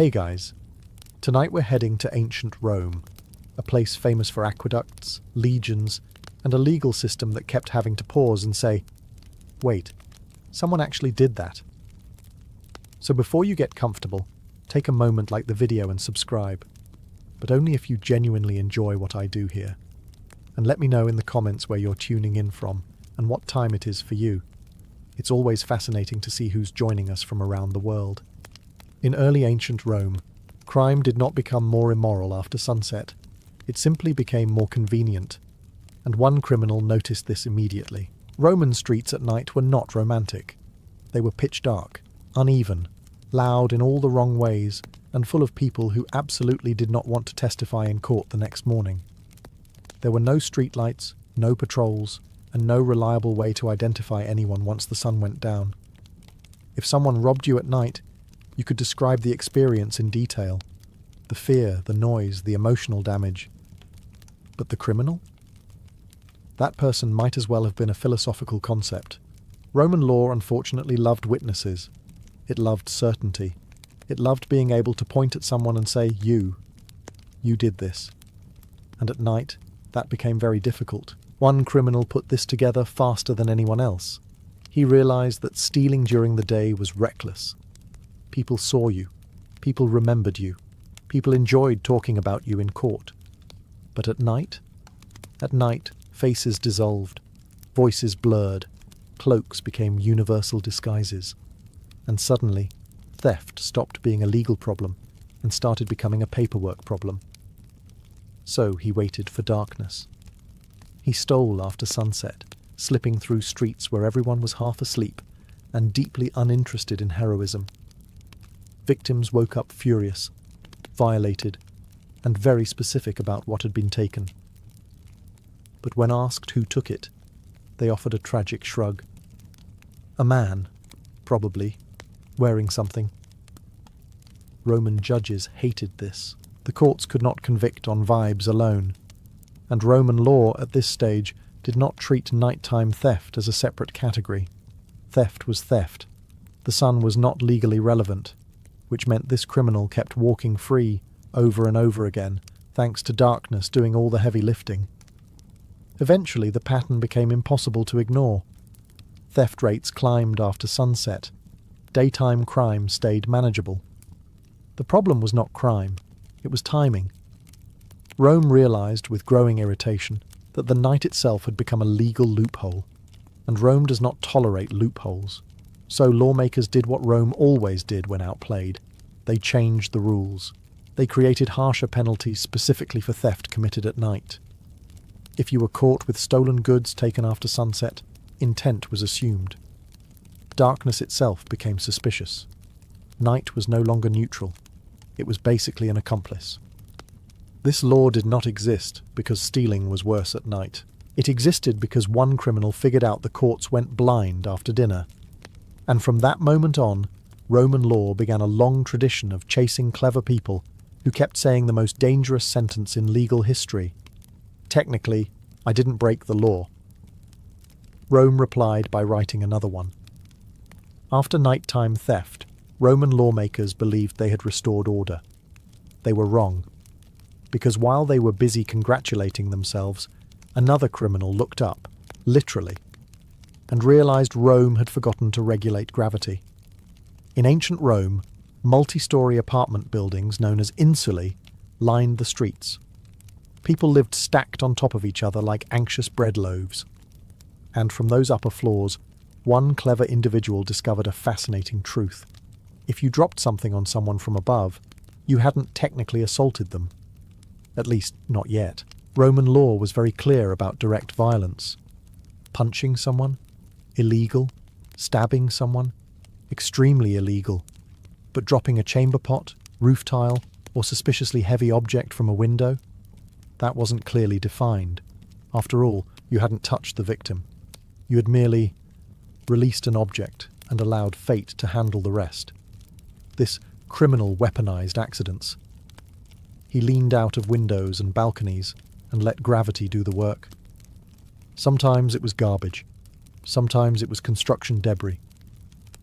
Hey guys, tonight we're heading to ancient Rome, a place famous for aqueducts, legions, and a legal system that kept having to pause and say, wait, someone actually did that. So before you get comfortable, take a moment, like the video and subscribe, but only if you genuinely enjoy what I do here. And let me know in the comments where you're tuning in from and what time it is for you. It's always fascinating to see who's joining us from around the world. In early ancient Rome, crime did not become more immoral after sunset. It simply became more convenient. And one criminal noticed this immediately. Roman streets at night were not romantic. They were pitch dark, uneven, loud in all the wrong ways, and full of people who absolutely did not want to testify in court the next morning. There were no streetlights, no patrols, and no reliable way to identify anyone once the sun went down. If someone robbed you at night, you could describe the experience in detail. The fear, the noise, the emotional damage. But the criminal? That person might as well have been a philosophical concept. Roman law unfortunately loved witnesses. It loved certainty. It loved being able to point at someone and say, you did this. And at night, that became very difficult. One criminal put this together faster than anyone else. He realized that stealing during the day was reckless. People saw you. People remembered you. People enjoyed talking about you in court. But at night, faces dissolved, voices blurred, cloaks became universal disguises. And suddenly, theft stopped being a legal problem and started becoming a paperwork problem. So he waited for darkness. He stole after sunset, slipping through streets where everyone was half asleep and deeply uninterested in heroism. Victims woke up furious, violated, and very specific about what had been taken. But when asked who took it, they offered a tragic shrug. A man, probably, wearing something. Roman judges hated this. The courts could not convict on vibes alone. And Roman law at this stage did not treat nighttime theft as a separate category. Theft was theft. The sun was not legally relevant, which meant this criminal kept walking free over and over again, thanks to darkness doing all the heavy lifting. Eventually, the pattern became impossible to ignore. Theft rates climbed after sunset. Daytime crime stayed manageable. The problem was not crime, it was timing. Rome realized with growing irritation that the night itself had become a legal loophole, and Rome does not tolerate loopholes. So lawmakers did what Rome always did when outplayed. They changed the rules. They created harsher penalties specifically for theft committed at night. If you were caught with stolen goods taken after sunset, intent was assumed. Darkness itself became suspicious. Night was no longer neutral. It was basically an accomplice. This law did not exist because stealing was worse at night. It existed because one criminal figured out the courts went blind after dinner. And from that moment on, Roman law began a long tradition of chasing clever people who kept saying the most dangerous sentence in legal history. Technically, I didn't break the law. Rome replied by writing another one. After nighttime theft, Roman lawmakers believed they had restored order. They were wrong. Because while they were busy congratulating themselves, another criminal looked up, literally, and realized Rome had forgotten to regulate gravity. In ancient Rome, multi-story apartment buildings known as insulae lined the streets. People lived stacked on top of each other like anxious bread loaves. And from those upper floors, one clever individual discovered a fascinating truth. If you dropped something on someone from above, you hadn't technically assaulted them. At least, not yet. Roman law was very clear about direct violence. Punching someone? Illegal. Stabbing someone? Extremely illegal. But dropping a chamber pot, roof tile, or suspiciously heavy object from a window? That wasn't clearly defined. After all, you hadn't touched the victim. You had merely released an object and allowed fate to handle the rest. This criminal weaponized accidents. He leaned out of windows and balconies and let gravity do the work. Sometimes it was garbage. Sometimes it was construction debris.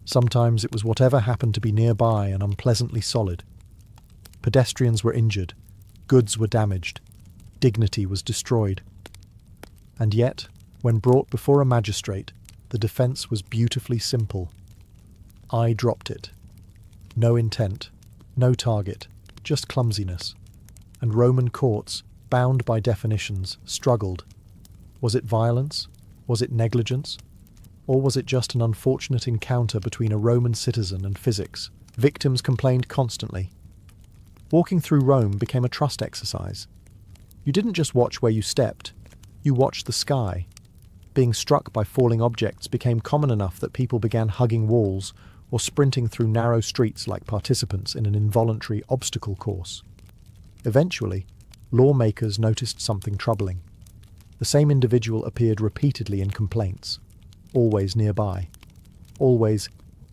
Sometimes it was whatever happened to be nearby and unpleasantly solid. Pedestrians were injured, goods were damaged, dignity was destroyed. And yet, when brought before a magistrate, the defence was beautifully simple. I dropped it. No intent, no target, just clumsiness. And Roman courts, bound by definitions, struggled. Was it violence? Was it negligence? Or was it just an unfortunate encounter between a Roman citizen and physics? Victims complained constantly. Walking through Rome became a trust exercise. You didn't just watch where you stepped, you watched the sky. Being struck by falling objects became common enough that people began hugging walls or sprinting through narrow streets like participants in an involuntary obstacle course. Eventually, lawmakers noticed something troubling. The same individual appeared repeatedly in complaints, always nearby, always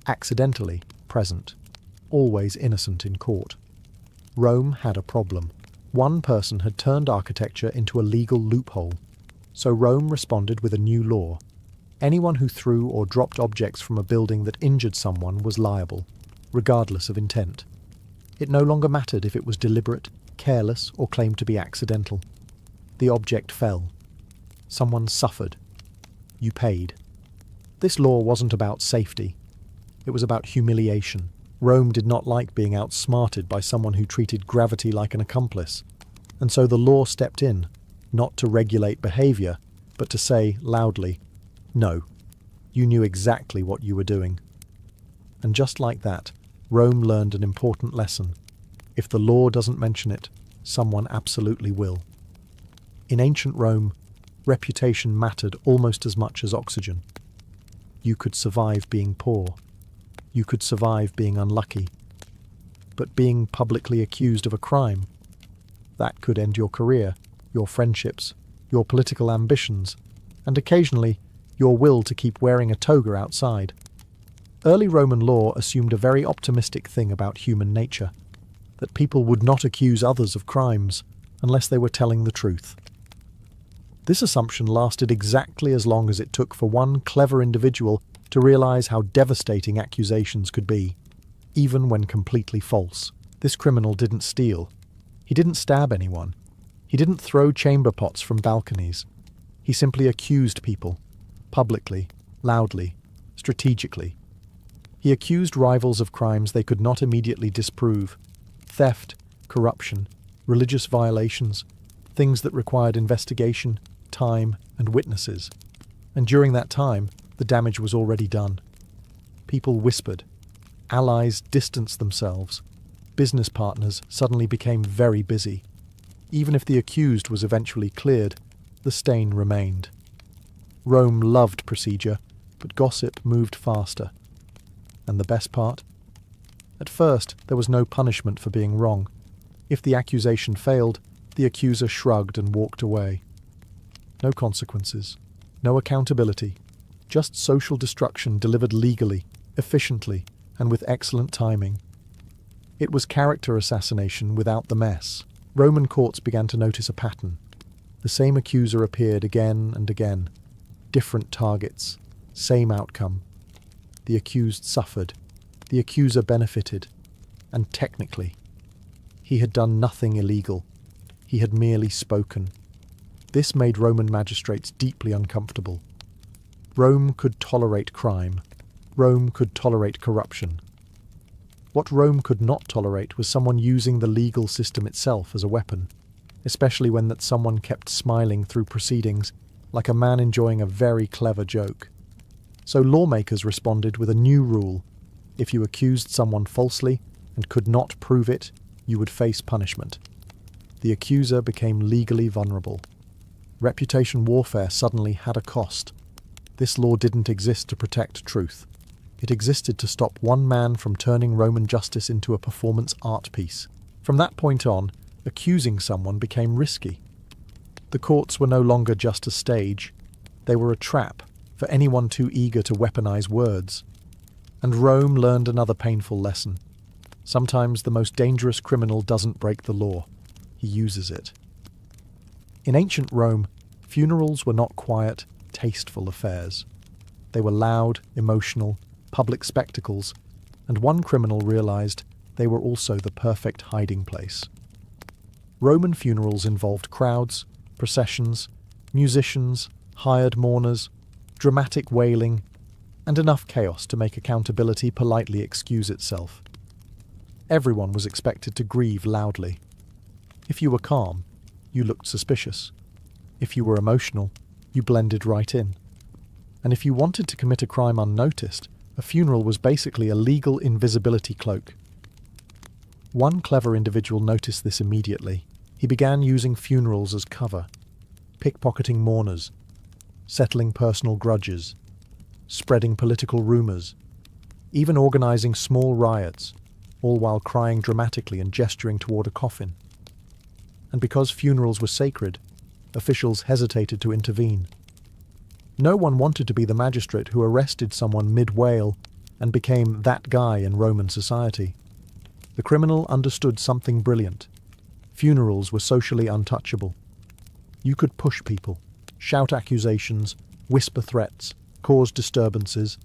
accidentally present, always innocent in court. Rome had a problem. One person had turned architecture into a legal loophole. So Rome responded with a new law. Anyone who threw or dropped objects from a building that injured someone was liable, regardless of intent. It no longer mattered if it was deliberate, careless, or claimed to be accidental. The object fell. Someone suffered. You paid. This law wasn't about safety. It was about humiliation. Rome did not like being outsmarted by someone who treated gravity like an accomplice. And so the law stepped in, not to regulate behaviour, but to say loudly, no, you knew exactly what you were doing. And just like that, Rome learned an important lesson. If the law doesn't mention it, someone absolutely will. In ancient Rome, reputation mattered almost as much as oxygen. You could survive being poor. You could survive being unlucky. But being publicly accused of a crime, that could end your career, your friendships, your political ambitions, and occasionally your will to keep wearing a toga outside. Early Roman law assumed a very optimistic thing about human nature, that people would not accuse others of crimes unless they were telling the truth. This assumption lasted exactly as long as it took for one clever individual to realize how devastating accusations could be, even when completely false. This criminal didn't steal. He didn't stab anyone. He didn't throw chamber pots from balconies. He simply accused people, publicly, loudly, strategically. He accused rivals of crimes they could not immediately disprove: theft, corruption, religious violations, things that required investigation, time, and witnesses. And during that time, the damage was already done. People whispered. Allies distanced themselves. Business partners suddenly became very busy. Even if the accused was eventually cleared, the stain remained. Rome loved procedure, but gossip moved faster. And the best part? At first, there was no punishment for being wrong. If the accusation failed, the accuser shrugged and walked away. No consequences, no accountability, just social destruction delivered legally, efficiently, and with excellent timing. It was character assassination without the mess. Roman courts began to notice a pattern. The same accuser appeared again and again. Different targets, same outcome. The accused suffered. The accuser benefited. And technically, he had done nothing illegal. He had merely spoken. This made Roman magistrates deeply uncomfortable. Rome could tolerate crime. Rome could tolerate corruption. What Rome could not tolerate was someone using the legal system itself as a weapon, especially when that someone kept smiling through proceedings like a man enjoying a very clever joke. So lawmakers responded with a new rule. If you accused someone falsely and could not prove it, you would face punishment. The accuser became legally vulnerable. Reputation warfare suddenly had a cost. This law didn't exist to protect truth. It existed to stop one man from turning Roman justice into a performance art piece. From that point on, accusing someone became risky. The courts were no longer just a stage. They were a trap for anyone too eager to weaponize words. And Rome learned another painful lesson. Sometimes the most dangerous criminal doesn't break the law. He uses it. In ancient Rome, funerals were not quiet, tasteful affairs. They were loud, emotional, public spectacles, and one criminal realized they were also the perfect hiding place. Roman funerals involved crowds, processions, musicians, hired mourners, dramatic wailing, and enough chaos to make accountability politely excuse itself. Everyone was expected to grieve loudly. If you were calm, you looked suspicious. If you were emotional, you blended right in. And if you wanted to commit a crime unnoticed, a funeral was basically a legal invisibility cloak. One clever individual noticed this immediately. He began using funerals as cover, pickpocketing mourners, settling personal grudges, spreading political rumors, even organizing small riots, all while crying dramatically and gesturing toward a coffin. And because funerals were sacred, officials hesitated to intervene. No one wanted to be the magistrate who arrested someone mid-wail and became that guy in Roman society. The criminal understood something brilliant. Funerals were socially untouchable. You could push people, shout accusations, whisper threats, cause disturbances,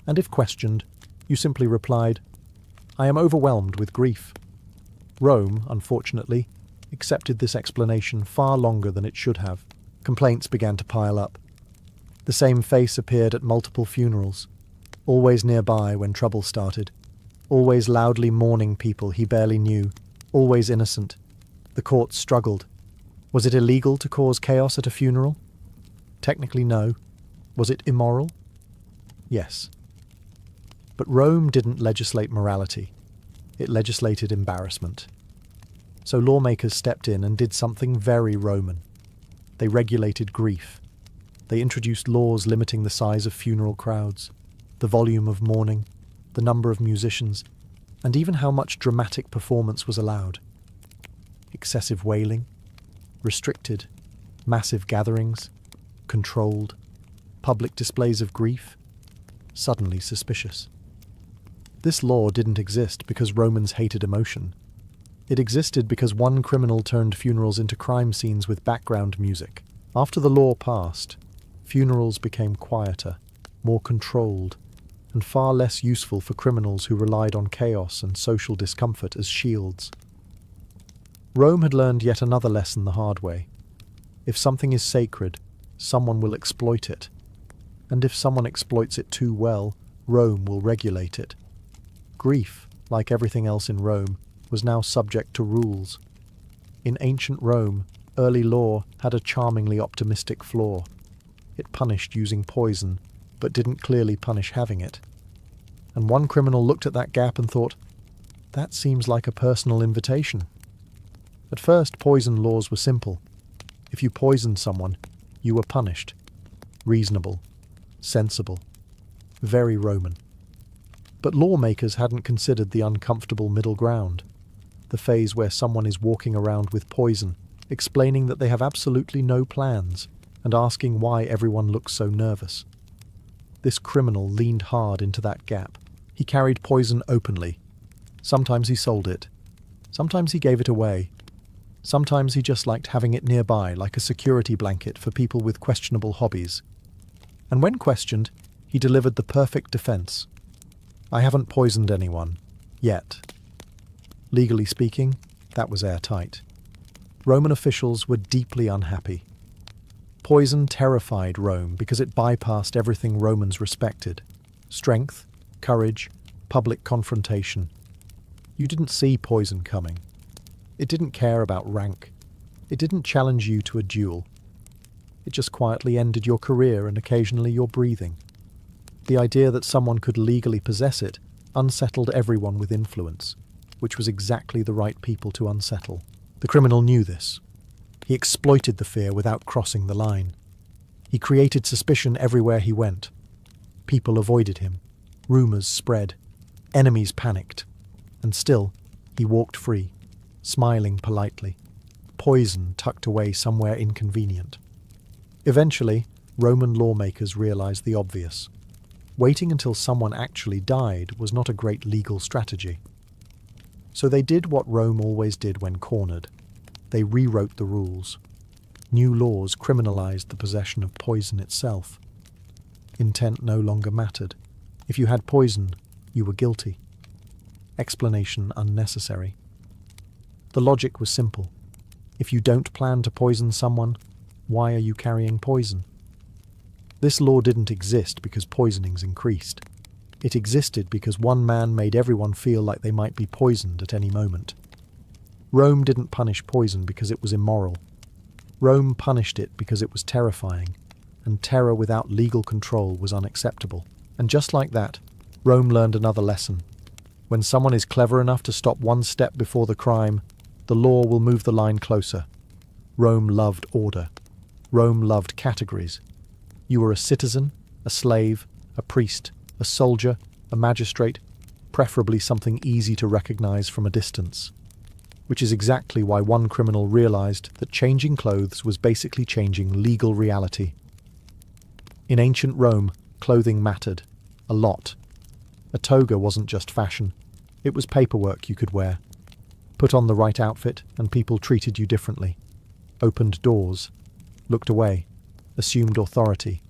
and if questioned, you simply replied, "I am overwhelmed with grief." Rome, unfortunately, accepted this explanation far longer than it should have. Complaints began to pile up. The same face appeared at multiple funerals, always nearby when trouble started, always loudly mourning people he barely knew, always innocent. The courts struggled. Was it illegal to cause chaos at a funeral? Technically no. Was it immoral? Yes. But Rome didn't legislate morality. It legislated embarrassment. So lawmakers stepped in and did something very Roman. They regulated grief. They introduced laws limiting the size of funeral crowds, the volume of mourning, the number of musicians, and even how much dramatic performance was allowed. Excessive wailing, restricted, massive gatherings, controlled, public displays of grief, suddenly suspicious. This law didn't exist because Romans hated emotion. It existed because one criminal turned funerals into crime scenes with background music. After the law passed, funerals became quieter, more controlled, and far less useful for criminals who relied on chaos and social discomfort as shields. Rome had learned yet another lesson the hard way. If something is sacred, someone will exploit it. And if someone exploits it too well, Rome will regulate it. Grief, like everything else in Rome, was now subject to rules. In ancient Rome, early law had a charmingly optimistic flaw. It punished using poison, but didn't clearly punish having it. And one criminal looked at that gap and thought, that seems like a personal invitation. At first, poison laws were simple. If you poisoned someone, you were punished. Reasonable. Sensible. Very Roman. But lawmakers hadn't considered the uncomfortable middle ground. The phase where someone is walking around with poison, explaining that they have absolutely no plans, and asking why everyone looks so nervous. This criminal leaned hard into that gap. He carried poison openly. Sometimes he sold it. Sometimes he gave it away. Sometimes he just liked having it nearby like a security blanket for people with questionable hobbies. And when questioned, he delivered the perfect defense. I haven't poisoned anyone. Yet. Legally speaking, that was airtight. Roman officials were deeply unhappy. Poison terrified Rome because it bypassed everything Romans respected. Strength, courage, public confrontation. You didn't see poison coming. It didn't care about rank. It didn't challenge you to a duel. It just quietly ended your career and occasionally your breathing. The idea that someone could legally possess it unsettled everyone with influence, which was exactly the right people to unsettle. The criminal knew this. He exploited the fear without crossing the line. He created suspicion everywhere he went. People avoided him. Rumors spread. Enemies panicked. And still, he walked free, smiling politely. Poison tucked away somewhere inconvenient. Eventually, Roman lawmakers realized the obvious. Waiting until someone actually died was not a great legal strategy. So they did what Rome always did when cornered. They rewrote the rules. New laws criminalized the possession of poison itself. Intent no longer mattered. If you had poison, you were guilty. explanation unnecessary. The logic was simple. If you don't plan to poison someone, why are you carrying poison? This law didn't exist because poisonings increased. It existed because one man made everyone feel like they might be poisoned at any moment. Rome didn't punish poison because it was immoral. Rome punished it because it was terrifying, and terror without legal control was unacceptable. And just like that, Rome learned another lesson. When someone is clever enough to stop one step before the crime, the law will move the line closer. Rome loved order. Rome loved categories. You were a citizen, a slave, a priest, a soldier, a magistrate, preferably something easy to recognize from a distance. Which is exactly why one criminal realized that changing clothes was basically changing legal reality. In ancient Rome, clothing mattered. A lot. A toga wasn't just fashion. It was paperwork you could wear. Put on the right outfit and people treated you differently. Opened doors. Looked away. Assumed authority.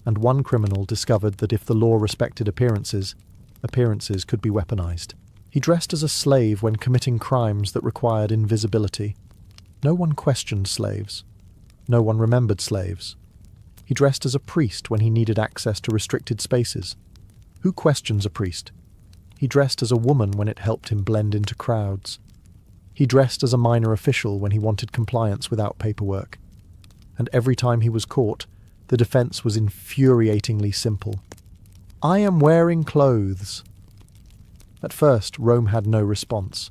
And one criminal discovered that if the law respected appearances, appearances could be weaponized. He dressed as a slave when committing crimes that required invisibility. No one questioned slaves. No one remembered slaves. He dressed as a priest when he needed access to restricted spaces. Who questions a priest? He dressed as a woman when it helped him blend into crowds. He dressed as a minor official when he wanted compliance without paperwork. And every time he was caught, the defense was infuriatingly simple. I am wearing clothes. At first, Rome had no response.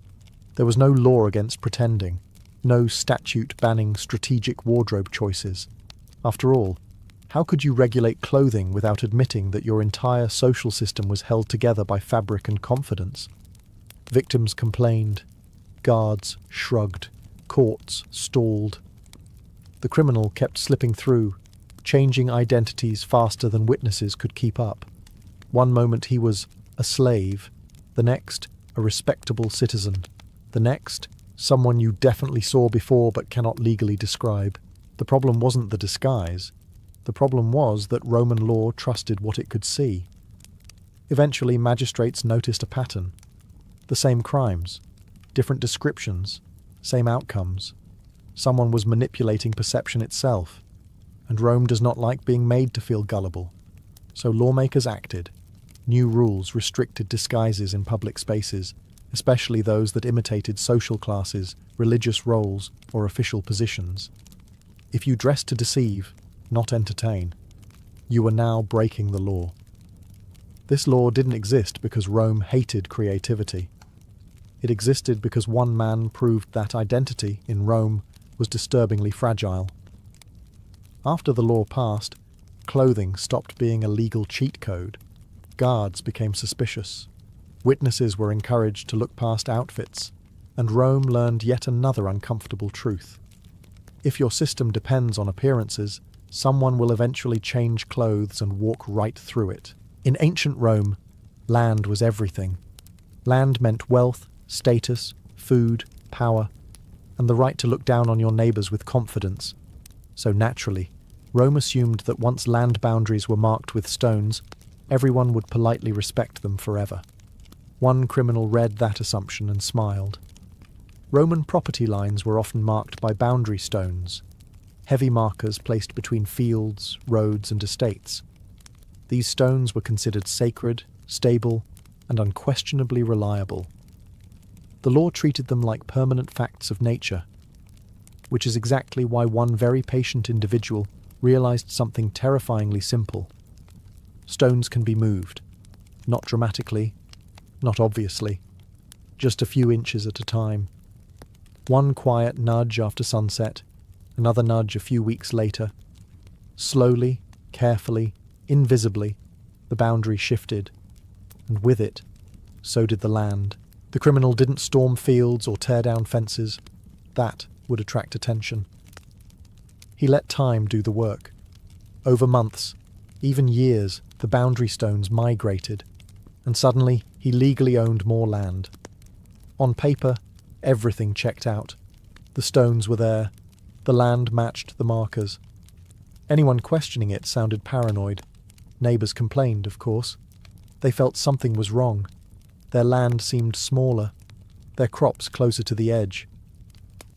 There was no law against pretending, no statute banning strategic wardrobe choices. After all, how could you regulate clothing without admitting that your entire social system was held together by fabric and confidence? Victims complained. Guards shrugged. Courts stalled. The criminal kept slipping through, changing identities faster than witnesses could keep up. One moment he was a slave, the next, a respectable citizen. The next, someone you definitely saw before but cannot legally describe. The problem wasn't the disguise. The problem was that Roman law trusted what it could see. Eventually, magistrates noticed a pattern. The same crimes, different descriptions, same outcomes. Someone was manipulating perception itself. And Rome does not like being made to feel gullible. So lawmakers acted. New rules restricted disguises in public spaces, especially those that imitated social classes, religious roles, or official positions. If you dressed to deceive, not entertain, you were now breaking the law. This law didn't exist because Rome hated creativity. It existed because one man proved that identity, in Rome, was disturbingly fragile. After the law passed, clothing stopped being a legal cheat code. Guards became suspicious. Witnesses were encouraged to look past outfits, and Rome learned yet another uncomfortable truth. If your system depends on appearances, someone will eventually change clothes and walk right through it. In ancient Rome, land was everything. Land meant wealth, status, food, power, and the right to look down on your neighbours with confidence. So naturally, Rome assumed that once land boundaries were marked with stones, everyone would politely respect them forever. One criminal read that assumption and smiled. Roman property lines were often marked by boundary stones, heavy markers placed between fields, roads, and estates. These stones were considered sacred, stable, and unquestionably reliable. The law treated them like permanent facts of nature, which is exactly why one very patient individual realized something terrifyingly simple. Stones can be moved, not dramatically, not obviously, just a few inches at a time. One quiet nudge after sunset, another nudge a few weeks later. Slowly, carefully, invisibly, the boundary shifted, and with it, so did the land. The criminal didn't storm fields or tear down fences. That would attract attention. He let time do the work. Over months, even years, the boundary stones migrated, and suddenly he legally owned more land. On paper, everything checked out. The stones were there. The land matched the markers. Anyone questioning it sounded paranoid. Neighbours complained, of course. They felt something was wrong. Their land seemed smaller, their crops closer to the edge.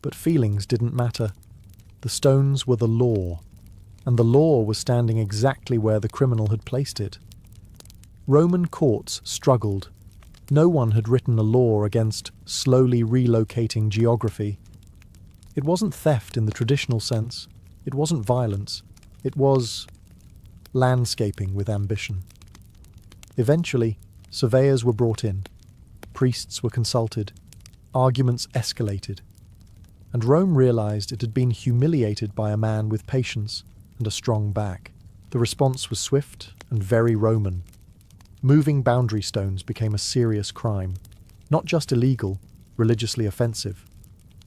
But feelings didn't matter. The stones were the law, and the law was standing exactly where the criminal had placed it. Roman courts struggled. No one had written a law against slowly relocating geography. It wasn't theft in the traditional sense. It wasn't violence. It was landscaping with ambition. Eventually, surveyors were brought in. Priests were consulted. Arguments escalated. And Rome realized it had been humiliated by a man with patience and a strong back. The response was swift and very Roman. Moving boundary stones became a serious crime. Not just illegal, religiously offensive.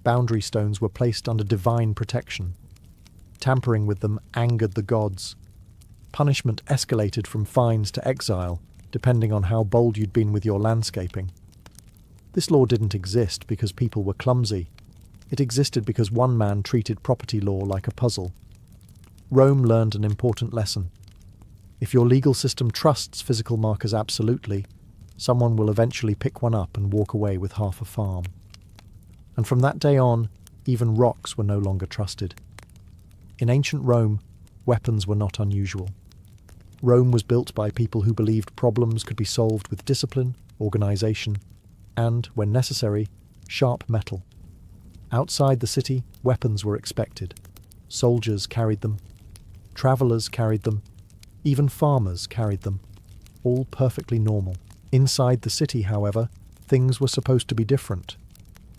Boundary stones were placed under divine protection. Tampering with them angered the gods. Punishment escalated from fines to exile, depending on how bold you'd been with your landscaping. This law didn't exist because people were clumsy. It existed because one man treated property law like a puzzle. Rome learned an important lesson. If your legal system trusts physical markers absolutely, someone will eventually pick one up and walk away with half a farm. And from that day on, even rocks were no longer trusted. In ancient Rome, weapons were not unusual. Rome was built by people who believed problems could be solved with discipline, organization, and, when necessary, sharp metal. Outside the city, weapons were expected. Soldiers carried them. Travelers carried them. Even farmers carried them. All perfectly normal. Inside the city, however, things were supposed to be different.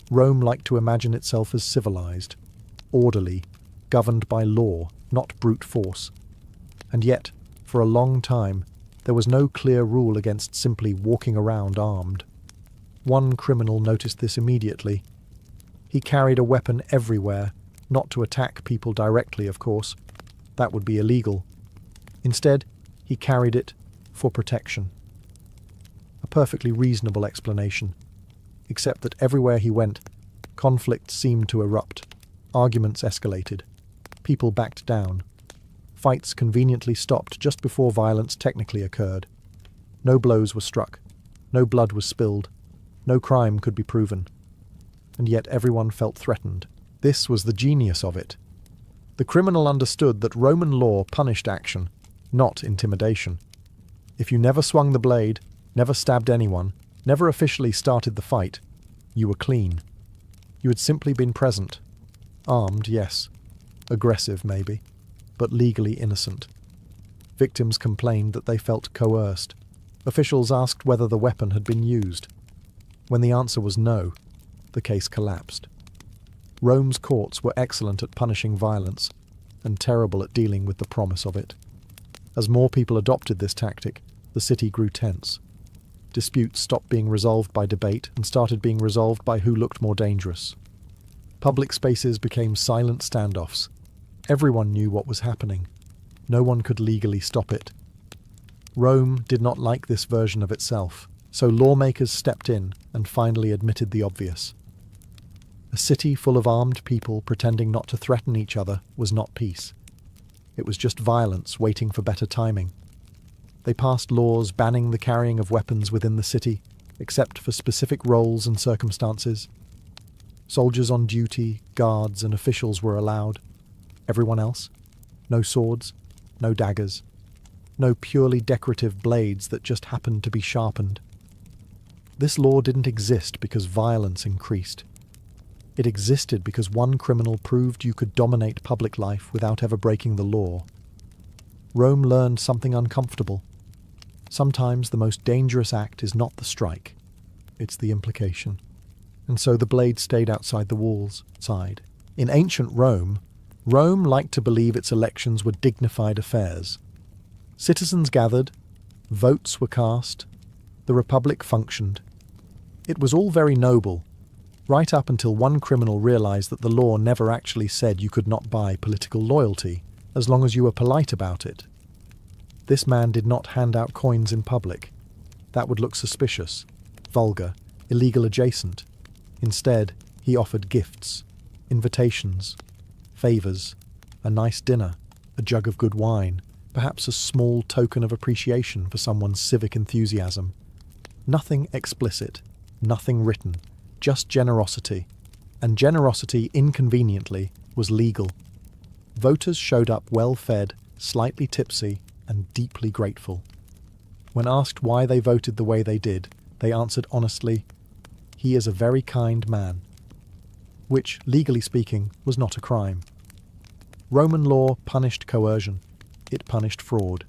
Rome liked to imagine itself as civilized, orderly, governed by law, not brute force. And yet, for a long time, there was no clear rule against simply walking around armed. One criminal noticed this immediately. He carried a weapon everywhere, not to attack people directly, of course. That would be illegal. Instead, he carried it for protection. A perfectly reasonable explanation, except that everywhere he went, conflict seemed to erupt. Arguments escalated. People backed down. Fights conveniently stopped just before violence technically occurred. No blows were struck. No blood was spilled. No crime could be proven. And yet everyone felt threatened. This was the genius of it. The criminal understood that Roman law punished action, not intimidation. If you never swung the blade, never stabbed anyone, never officially started the fight, you were clean. You had simply been present. Armed, yes. Aggressive, maybe. But legally innocent. Victims complained that they felt coerced. Officials asked whether the weapon had been used. When the answer was no, the case collapsed. Rome's courts were excellent at punishing violence, and terrible at dealing with the promise of it. As more people adopted this tactic, the city grew tense. Disputes stopped being resolved by debate and started being resolved by who looked more dangerous. Public spaces became silent standoffs. Everyone knew what was happening. No one could legally stop it. Rome did not like this version of itself, so lawmakers stepped in and finally admitted the obvious. A city full of armed people pretending not to threaten each other was not peace. It was just violence waiting for better timing. They passed laws banning the carrying of weapons within the city, except for specific roles and circumstances. Soldiers on duty, guards, and officials were allowed. Everyone else? No swords, no daggers, no purely decorative blades that just happened to be sharpened. This law didn't exist because violence increased. It existed because one criminal proved you could dominate public life without ever breaking the law. Rome learned something uncomfortable. Sometimes the most dangerous act is not the strike, it's the implication. And so the blade stayed outside the walls, side. In ancient Rome liked to believe its elections were dignified affairs. Citizens gathered, votes were cast, the republic functioned. It was all very noble, right up until one criminal realized that the law never actually said you could not buy political loyalty, as long as you were polite about it. This man did not hand out coins in public. That would look suspicious, vulgar, illegal adjacent. Instead, he offered gifts, invitations, favours, a nice dinner, a jug of good wine, perhaps a small token of appreciation for someone's civic enthusiasm. Nothing explicit, nothing written, just generosity. And generosity, inconveniently, was legal. Voters showed up well-fed, slightly tipsy, and deeply grateful. When asked why they voted the way they did, they answered honestly, "He is a very kind man," which, legally speaking, was not a crime. Roman law punished coercion. It punished fraud.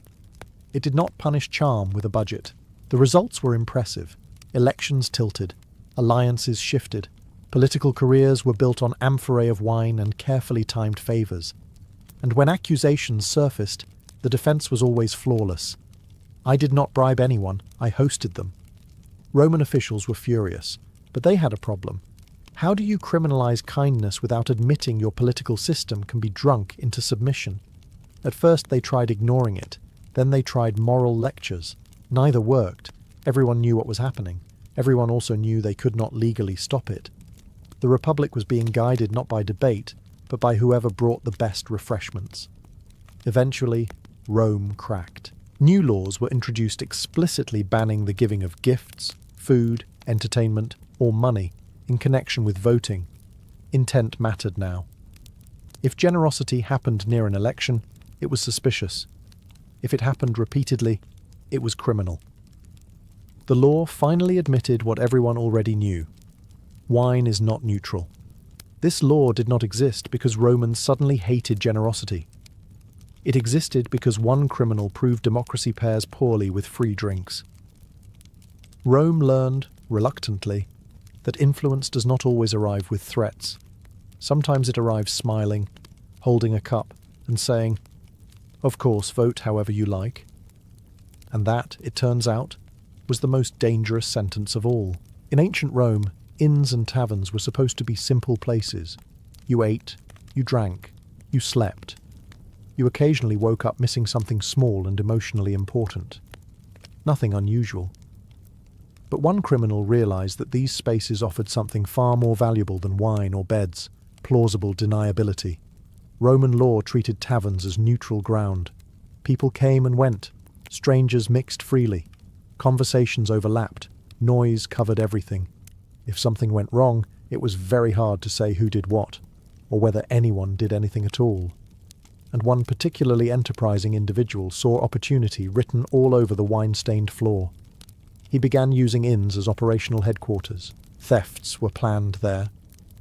It did not punish charm with a budget. The results were impressive. Elections tilted. Alliances shifted. Political careers were built on amphorae of wine and carefully timed favours. And when accusations surfaced, the defence was always flawless. "I did not bribe anyone, I hosted them." Roman officials were furious, but they had a problem. How do you criminalise kindness without admitting your political system can be drunk into submission? At first they tried ignoring it, then they tried moral lectures. Neither worked. Everyone knew what was happening. Everyone also knew they could not legally stop it. The Republic was being guided not by debate, but by whoever brought the best refreshments. Eventually, Rome cracked. New laws were introduced explicitly banning the giving of gifts, food, entertainment, or money in connection with voting. Intent mattered now. If generosity happened near an election, it was suspicious. If it happened repeatedly, it was criminal. The law finally admitted what everyone already knew. Wine is not neutral. This law did not exist because Romans suddenly hated generosity. It existed because one criminal proved democracy pairs poorly with free drinks. Rome learned, reluctantly, that influence does not always arrive with threats. Sometimes it arrives smiling, holding a cup, and saying, "Of course, vote however you like." And that, it turns out, was the most dangerous sentence of all. In ancient Rome, inns and taverns were supposed to be simple places. You ate, you drank, you slept. You occasionally woke up missing something small and emotionally important. Nothing unusual. But one criminal realized that these spaces offered something far more valuable than wine or beds, plausible deniability. Roman law treated taverns as neutral ground. People came and went. Strangers mixed freely. Conversations overlapped. Noise covered everything. If something went wrong, it was very hard to say who did what, or whether anyone did anything at all. And one particularly enterprising individual saw opportunity written all over the wine-stained floor. He began using inns as operational headquarters. Thefts were planned there.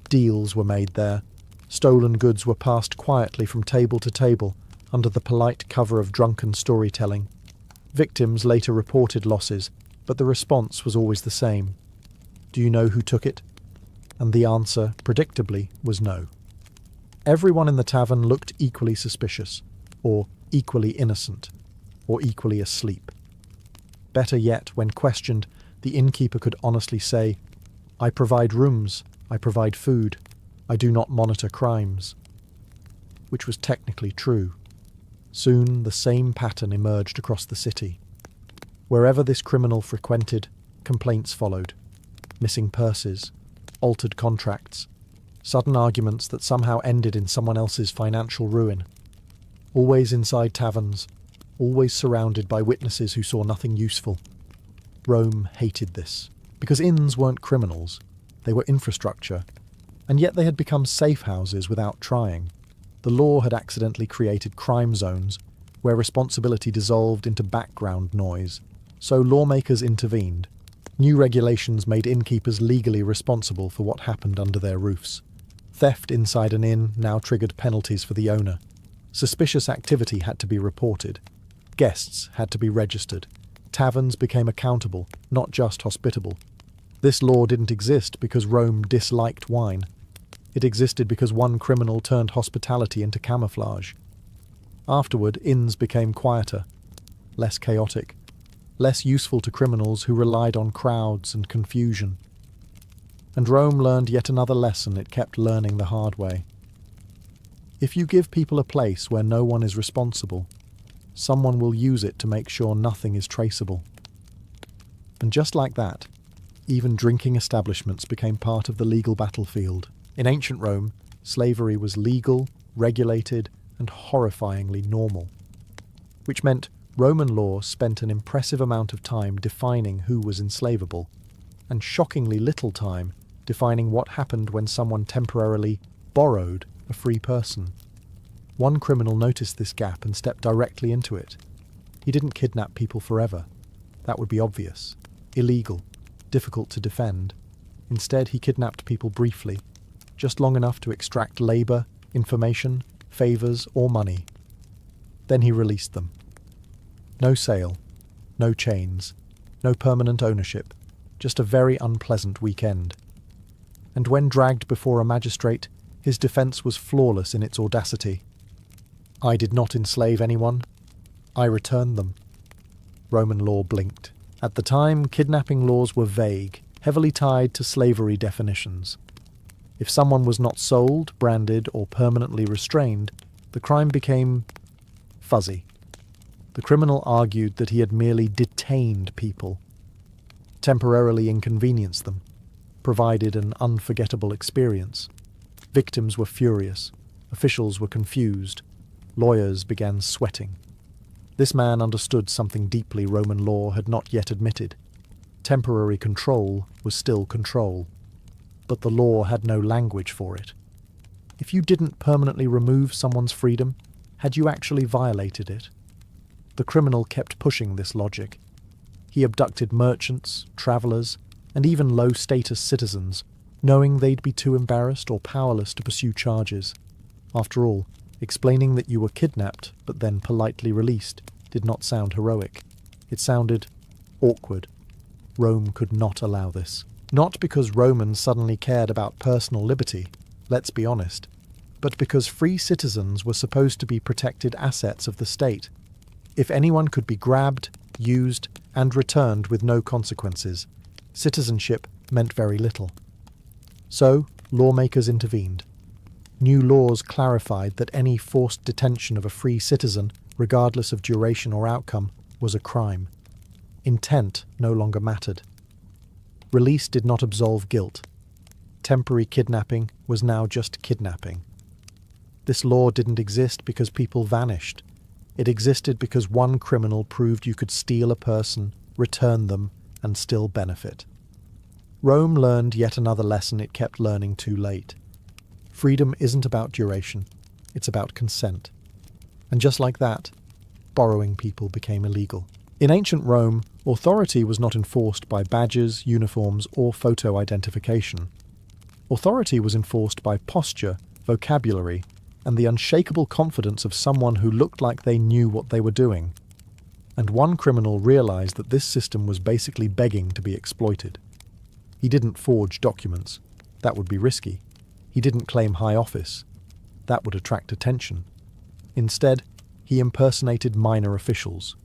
Deals were made there. Stolen goods were passed quietly from table to table under the polite cover of drunken storytelling. Victims later reported losses, but the response was always the same. "Do you know who took it?" And the answer, predictably, was no. Everyone in the tavern looked equally suspicious, or equally innocent, or equally asleep. Better yet, when questioned, the innkeeper could honestly say, "I provide rooms, I provide food, I do not monitor crimes." Which was technically true. Soon the same pattern emerged across the city. Wherever this criminal frequented, complaints followed. Missing purses, altered contracts, sudden arguments that somehow ended in someone else's financial ruin. Always inside taverns, always surrounded by witnesses who saw nothing useful. Rome hated this, because inns weren't criminals, they were infrastructure, and yet they had become safe houses without trying. The law had accidentally created crime zones, where responsibility dissolved into background noise, so lawmakers intervened. New regulations made innkeepers legally responsible for what happened under their roofs. Theft inside an inn now triggered penalties for the owner. Suspicious activity had to be reported. Guests had to be registered. Taverns became accountable, not just hospitable. This law didn't exist because Rome disliked wine. It existed because one criminal turned hospitality into camouflage. Afterward, inns became quieter, less chaotic, less useful to criminals who relied on crowds and confusion. And Rome learned yet another lesson it kept learning the hard way. If you give people a place where no one is responsible, someone will use it to make sure nothing is traceable. And just like that, even drinking establishments became part of the legal battlefield. In ancient Rome, slavery was legal, regulated, and horrifyingly normal. Which meant Roman law spent an impressive amount of time defining who was enslavable, and shockingly little time defining what happened when someone temporarily borrowed a free person. One criminal noticed this gap and stepped directly into it. He didn't kidnap people forever. That would be obvious, illegal, difficult to defend. Instead, he kidnapped people briefly, just long enough to extract labor, information, favors, or money. Then he released them. No sale, no chains, no permanent ownership, just a very unpleasant weekend. And when dragged before a magistrate, his defense was flawless in its audacity. I did not enslave anyone. I returned them. Roman law blinked. At the time, kidnapping laws were vague, heavily tied to slavery definitions. If someone was not sold, branded, or permanently restrained, the crime became fuzzy. The criminal argued that he had merely detained people, temporarily inconvenienced them, provided an unforgettable experience. Victims were furious. Officials were confused. Lawyers began sweating. This man understood something deeply Roman law had not yet admitted. Temporary control was still control, but the law had no language for it. If you didn't permanently remove someone's freedom, had you actually violated it? The criminal kept pushing this logic. He abducted merchants, travellers, and even low-status citizens, knowing they'd be too embarrassed or powerless to pursue charges. After all, explaining that you were kidnapped but then politely released did not sound heroic. It sounded awkward. Rome could not allow this. Not because Romans suddenly cared about personal liberty, let's be honest, but because free citizens were supposed to be protected assets of the state. If anyone could be grabbed, used, and returned with no consequences, citizenship meant very little. So, lawmakers intervened. New laws clarified that any forced detention of a free citizen, regardless of duration or outcome, was a crime. Intent no longer mattered. Release did not absolve guilt. Temporary kidnapping was now just kidnapping. This law didn't exist because people vanished. It existed because one criminal proved you could steal a person, return them, and still benefit. Rome learned yet another lesson it kept learning too late. Freedom isn't about duration, it's about consent. And just like that, borrowing people became illegal. In ancient Rome, authority was not enforced by badges, uniforms, or photo identification. Authority was enforced by posture, vocabulary, and the unshakable confidence of someone who looked like they knew what they were doing. And one criminal realized that this system was basically begging to be exploited. He didn't forge documents. That would be risky. He didn't claim high office. That would attract attention. Instead, he impersonated minor officials,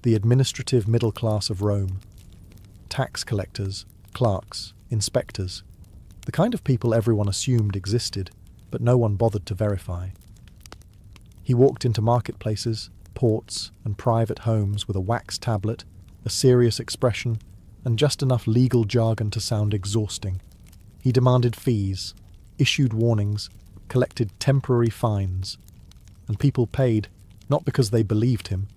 the administrative middle class of Rome. Tax collectors, clerks, inspectors, the kind of people everyone assumed existed, but no one bothered to verify. He walked into marketplaces, ports, and private homes with a wax tablet, a serious expression, and just enough legal jargon to sound exhausting. He demanded fees, issued warnings, collected temporary fines, and people paid not because they believed him,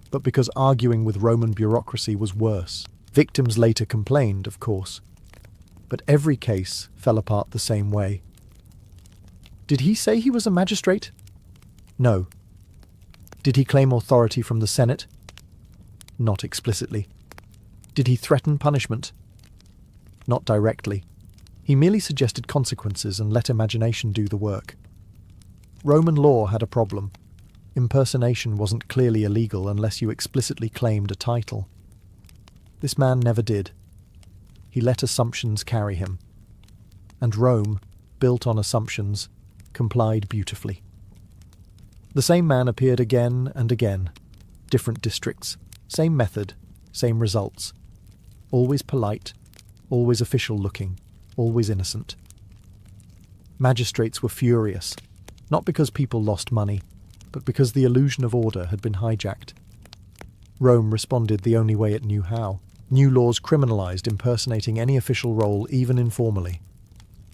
but because arguing with Roman bureaucracy was worse. Victims later complained, of course, but every case fell apart the same way. Did he say he was a magistrate? No. Did he claim authority from the Senate? Not explicitly. Did he threaten punishment? Not directly. He merely suggested consequences and let imagination do the work. Roman law had a problem. Impersonation wasn't clearly illegal unless you explicitly claimed a title. This man never did. He let assumptions carry him. And Rome, built on assumptions, complied beautifully. The same man appeared again and again. Different districts, same method, same results. Always polite, always official-looking, always innocent. Magistrates were furious, not because people lost money, but because the illusion of order had been hijacked. Rome responded the only way it knew how. New laws criminalized impersonating any official role, even informally.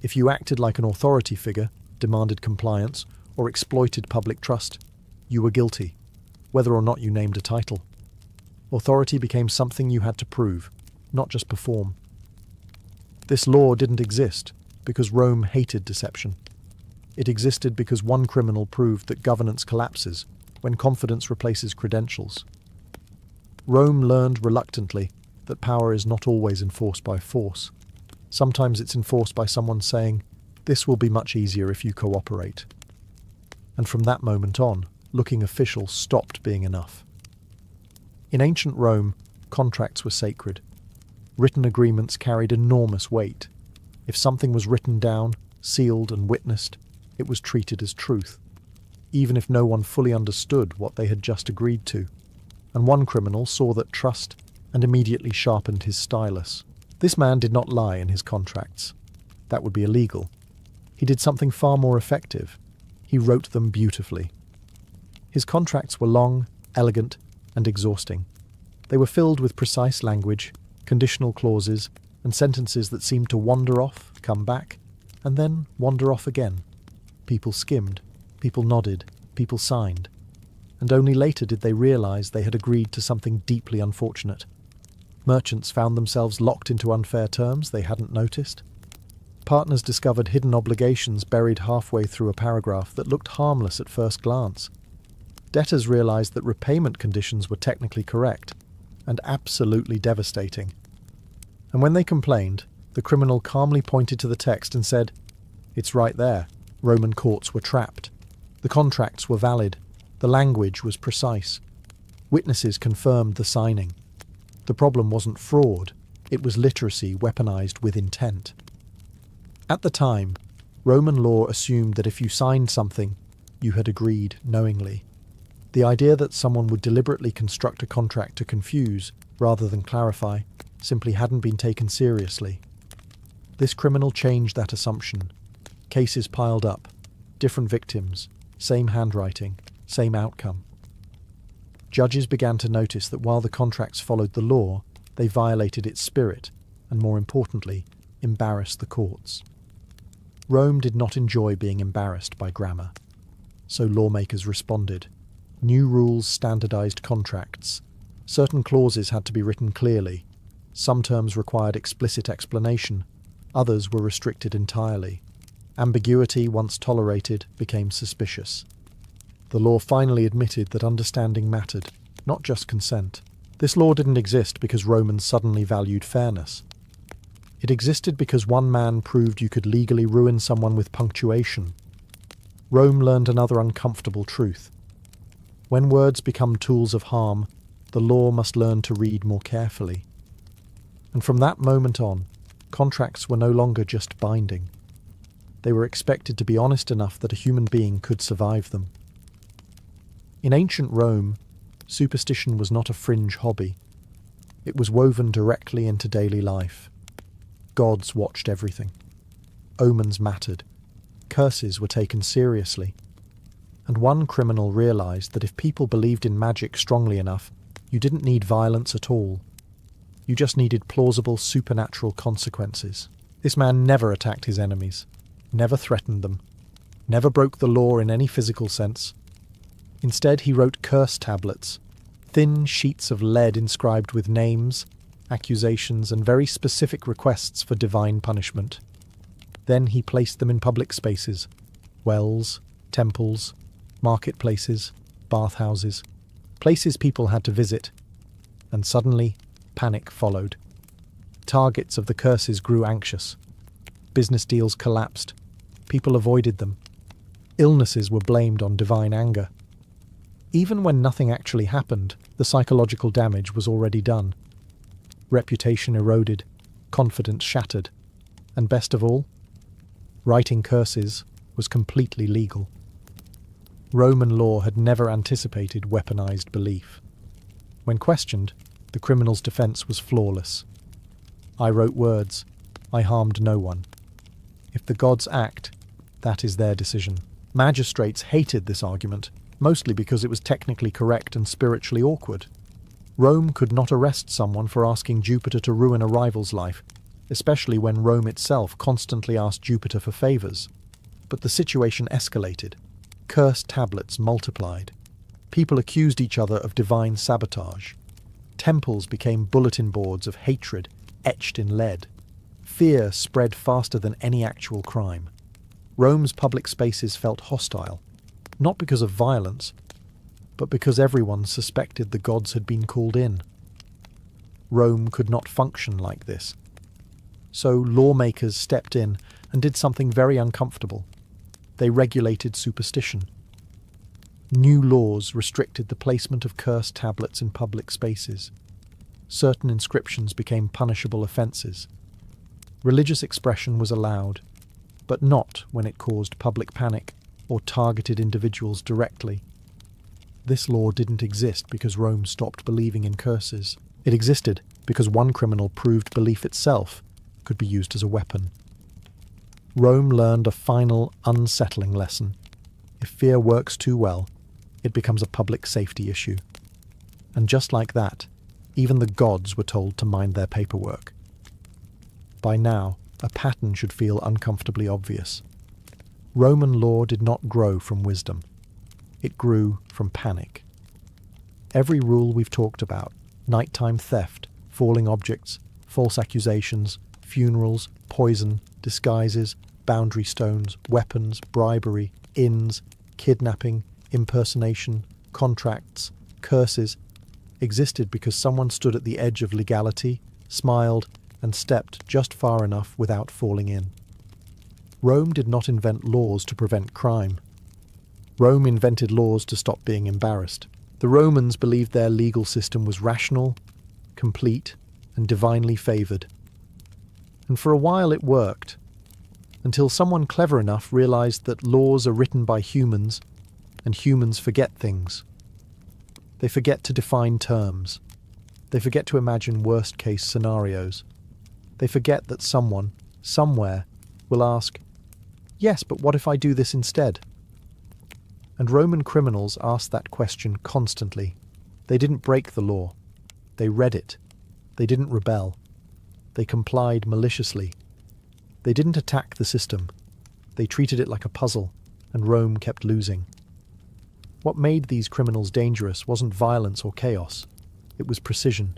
If you acted like an authority figure, demanded compliance, or exploited public trust, you were guilty, whether or not you named a title. Authority became something you had to prove, not just perform. This law didn't exist because Rome hated deception. It existed because one criminal proved that governance collapses when confidence replaces credentials. Rome learned reluctantly that power is not always enforced by force. Sometimes it's enforced by someone saying, "This will be much easier if you cooperate." And from that moment on, looking official stopped being enough. In ancient Rome, contracts were sacred. Written agreements carried enormous weight. If something was written down, sealed and witnessed, it was treated as truth, even if no one fully understood what they had just agreed to. And one criminal saw that trust and immediately sharpened his stylus. This man did not lie in his contracts. That would be illegal. He did something far more effective. He wrote them beautifully. His contracts were long, elegant, and exhausting. They were filled with precise language, conditional clauses, and sentences that seemed to wander off, come back, and then wander off again. People skimmed, people nodded, people signed, and only later did they realize they had agreed to something deeply unfortunate. Merchants found themselves locked into unfair terms they hadn't noticed. Partners discovered hidden obligations buried halfway through a paragraph that looked harmless at first glance. Debtors realized that repayment conditions were technically correct and absolutely devastating. And when they complained, the criminal calmly pointed to the text and said, "It's right there. Roman courts were trapped. The contracts were valid. The language was precise. Witnesses confirmed the signing. The problem wasn't fraud, it was literacy weaponized with intent." At the time, Roman law assumed that if you signed something, you had agreed knowingly. The idea that someone would deliberately construct a contract to confuse, rather than clarify, simply hadn't been taken seriously. This criminal changed that assumption. Cases piled up, different victims, same handwriting, same outcome. Judges began to notice that while the contracts followed the law, they violated its spirit, and more importantly, embarrassed the courts. Rome did not enjoy being embarrassed by grammar. So lawmakers responded. New rules standardized contracts. Certain clauses had to be written clearly. Some terms required explicit explanation. Others were restricted entirely. Ambiguity, once tolerated, became suspicious. The law finally admitted that understanding mattered, not just consent. This law didn't exist because Romans suddenly valued fairness. It existed because one man proved you could legally ruin someone with punctuation. Rome learned another uncomfortable truth. When words become tools of harm, the law must learn to read more carefully. And from that moment on, contracts were no longer just binding. They were expected to be honest enough that a human being could survive them. In ancient Rome, superstition was not a fringe hobby. It was woven directly into daily life. Gods watched everything. Omens mattered. Curses were taken seriously. And one criminal realized that if people believed in magic strongly enough, you didn't need violence at all. You just needed plausible supernatural consequences. This man never attacked his enemies, never threatened them, never broke the law in any physical sense. Instead, he wrote curse tablets, thin sheets of lead inscribed with names, accusations, and very specific requests for divine punishment. Then he placed them in public spaces, wells, temples, marketplaces, bathhouses, places people had to visit. And suddenly, panic followed. Targets of the curses grew anxious. Business deals collapsed. People avoided them. Illnesses were blamed on divine anger. Even when nothing actually happened, the psychological damage was already done. Reputation eroded, confidence shattered, and best of all, writing curses was completely legal. Roman law had never anticipated weaponized belief. When questioned, the criminal's defense was flawless. I wrote words. I harmed no one. If the gods act, that is their decision. Magistrates hated this argument, mostly because it was technically correct and spiritually awkward. Rome could not arrest someone for asking Jupiter to ruin a rival's life, especially when Rome itself constantly asked Jupiter for favors. But the situation escalated. Cursed tablets multiplied. People accused each other of divine sabotage. Temples became bulletin boards of hatred etched in lead. Fear spread faster than any actual crime. Rome's public spaces felt hostile, not because of violence, but because everyone suspected the gods had been called in. Rome could not function like this. So lawmakers stepped in and did something very uncomfortable. They regulated superstition. New laws restricted the placement of cursed tablets in public spaces. Certain inscriptions became punishable offences. Religious expression was allowed, but not when it caused public panic or targeted individuals directly. This law didn't exist because Rome stopped believing in curses. It existed because one criminal proved belief itself could be used as a weapon. Rome learned a final, unsettling lesson. If fear works too well, it becomes a public safety issue. And just like that, even the gods were told to mind their paperwork. By now, a pattern should feel uncomfortably obvious. Roman law did not grow from wisdom. It grew from panic. Every rule we've talked about, nighttime theft, falling objects, false accusations, funerals, poison, disguises, boundary stones, weapons, bribery, inns, kidnapping, impersonation, contracts, curses, existed because someone stood at the edge of legality, smiled, and stepped just far enough without falling in. Rome did not invent laws to prevent crime. Rome invented laws to stop being embarrassed. The Romans believed their legal system was rational, complete, and divinely favoured. And for a while it worked, until someone clever enough realised that laws are written by humans, and humans forget things. They forget to define terms. They forget to imagine worst-case scenarios. They forget that someone, somewhere, will ask, "Yes, but what if I do this instead?" And Roman criminals asked that question constantly. They didn't break the law. They read it. They didn't rebel. They complied maliciously. They didn't attack the system. They treated it like a puzzle, and Rome kept losing. What made these criminals dangerous wasn't violence or chaos. It was precision.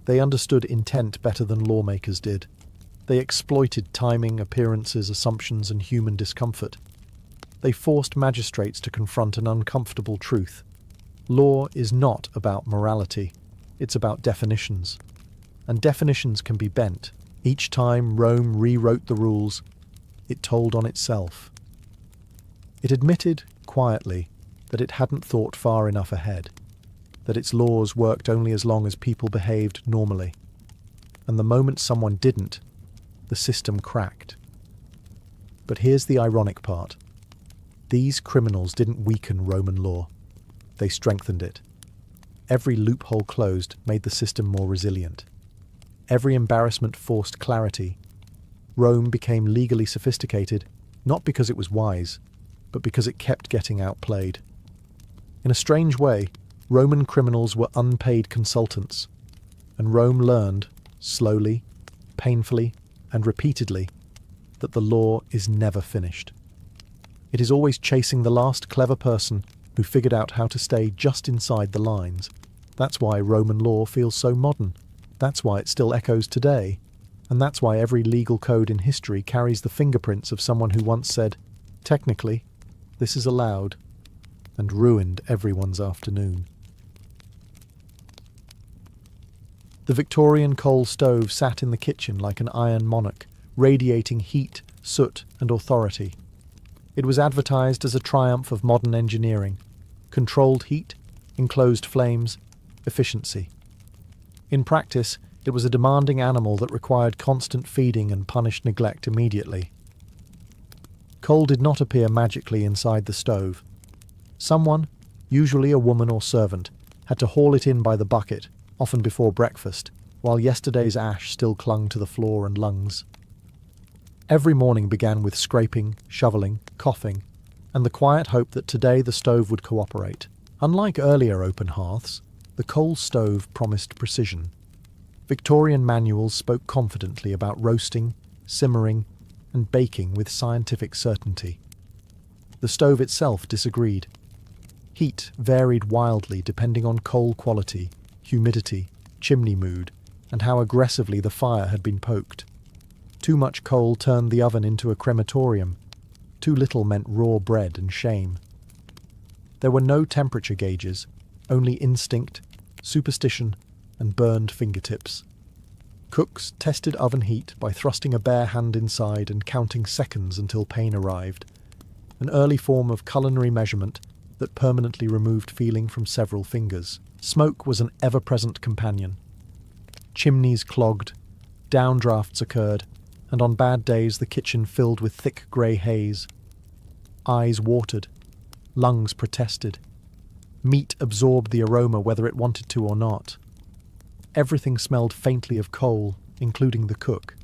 They understood intent better than lawmakers did. They exploited timing, appearances, assumptions, and human discomfort. They forced magistrates to confront an uncomfortable truth. Law is not about morality. It's about definitions. And definitions can be bent. Each time Rome rewrote the rules, it told on itself. It admitted, quietly, that it hadn't thought far enough ahead, that its laws worked only as long as people behaved normally. And the moment someone didn't, the system cracked. But here's the ironic part. These criminals didn't weaken Roman law. They strengthened it. Every loophole closed made the system more resilient. Every embarrassment forced clarity. Rome became legally sophisticated, not because it was wise, but because it kept getting outplayed. In a strange way, Roman criminals were unpaid consultants, and Rome learned, slowly, painfully, and repeatedly, that the law is never finished. It is always chasing the last clever person who figured out how to stay just inside the lines. That's why Roman law feels so modern. That's why it still echoes today. And that's why every legal code in history carries the fingerprints of someone who once said, "Technically, this is allowed," and ruined everyone's afternoon. The Victorian coal stove sat in the kitchen like an iron monarch, radiating heat, soot, and authority. It was advertised as a triumph of modern engineering: controlled heat, enclosed flames, efficiency. In practice, it was a demanding animal that required constant feeding and punished neglect immediately. Coal did not appear magically inside the stove. Someone, usually a woman or servant, had to haul it in by the bucket, often before breakfast, while yesterday's ash still clung to the floor and lungs. Every morning began with scraping, shoveling, coughing, and the quiet hope that today the stove would cooperate. Unlike earlier open hearths, the coal stove promised precision. Victorian manuals spoke confidently about roasting, simmering, and baking with scientific certainty. The stove itself disagreed. Heat varied wildly depending on coal quality, humidity, chimney mood, and how aggressively the fire had been poked. Too much coal turned the oven into a crematorium. Too little meant raw bread and shame. There were no temperature gauges, only instinct, superstition, and burned fingertips. Cooks tested oven heat by thrusting a bare hand inside and counting seconds until pain arrived, an early form of culinary measurement that permanently removed feeling from several fingers. Smoke was an ever-present companion. Chimneys clogged, downdrafts occurred, and on bad days the kitchen filled with thick grey haze. Eyes watered, lungs protested. Meat absorbed the aroma whether it wanted to or not. Everything smelled faintly of coal, including the cook.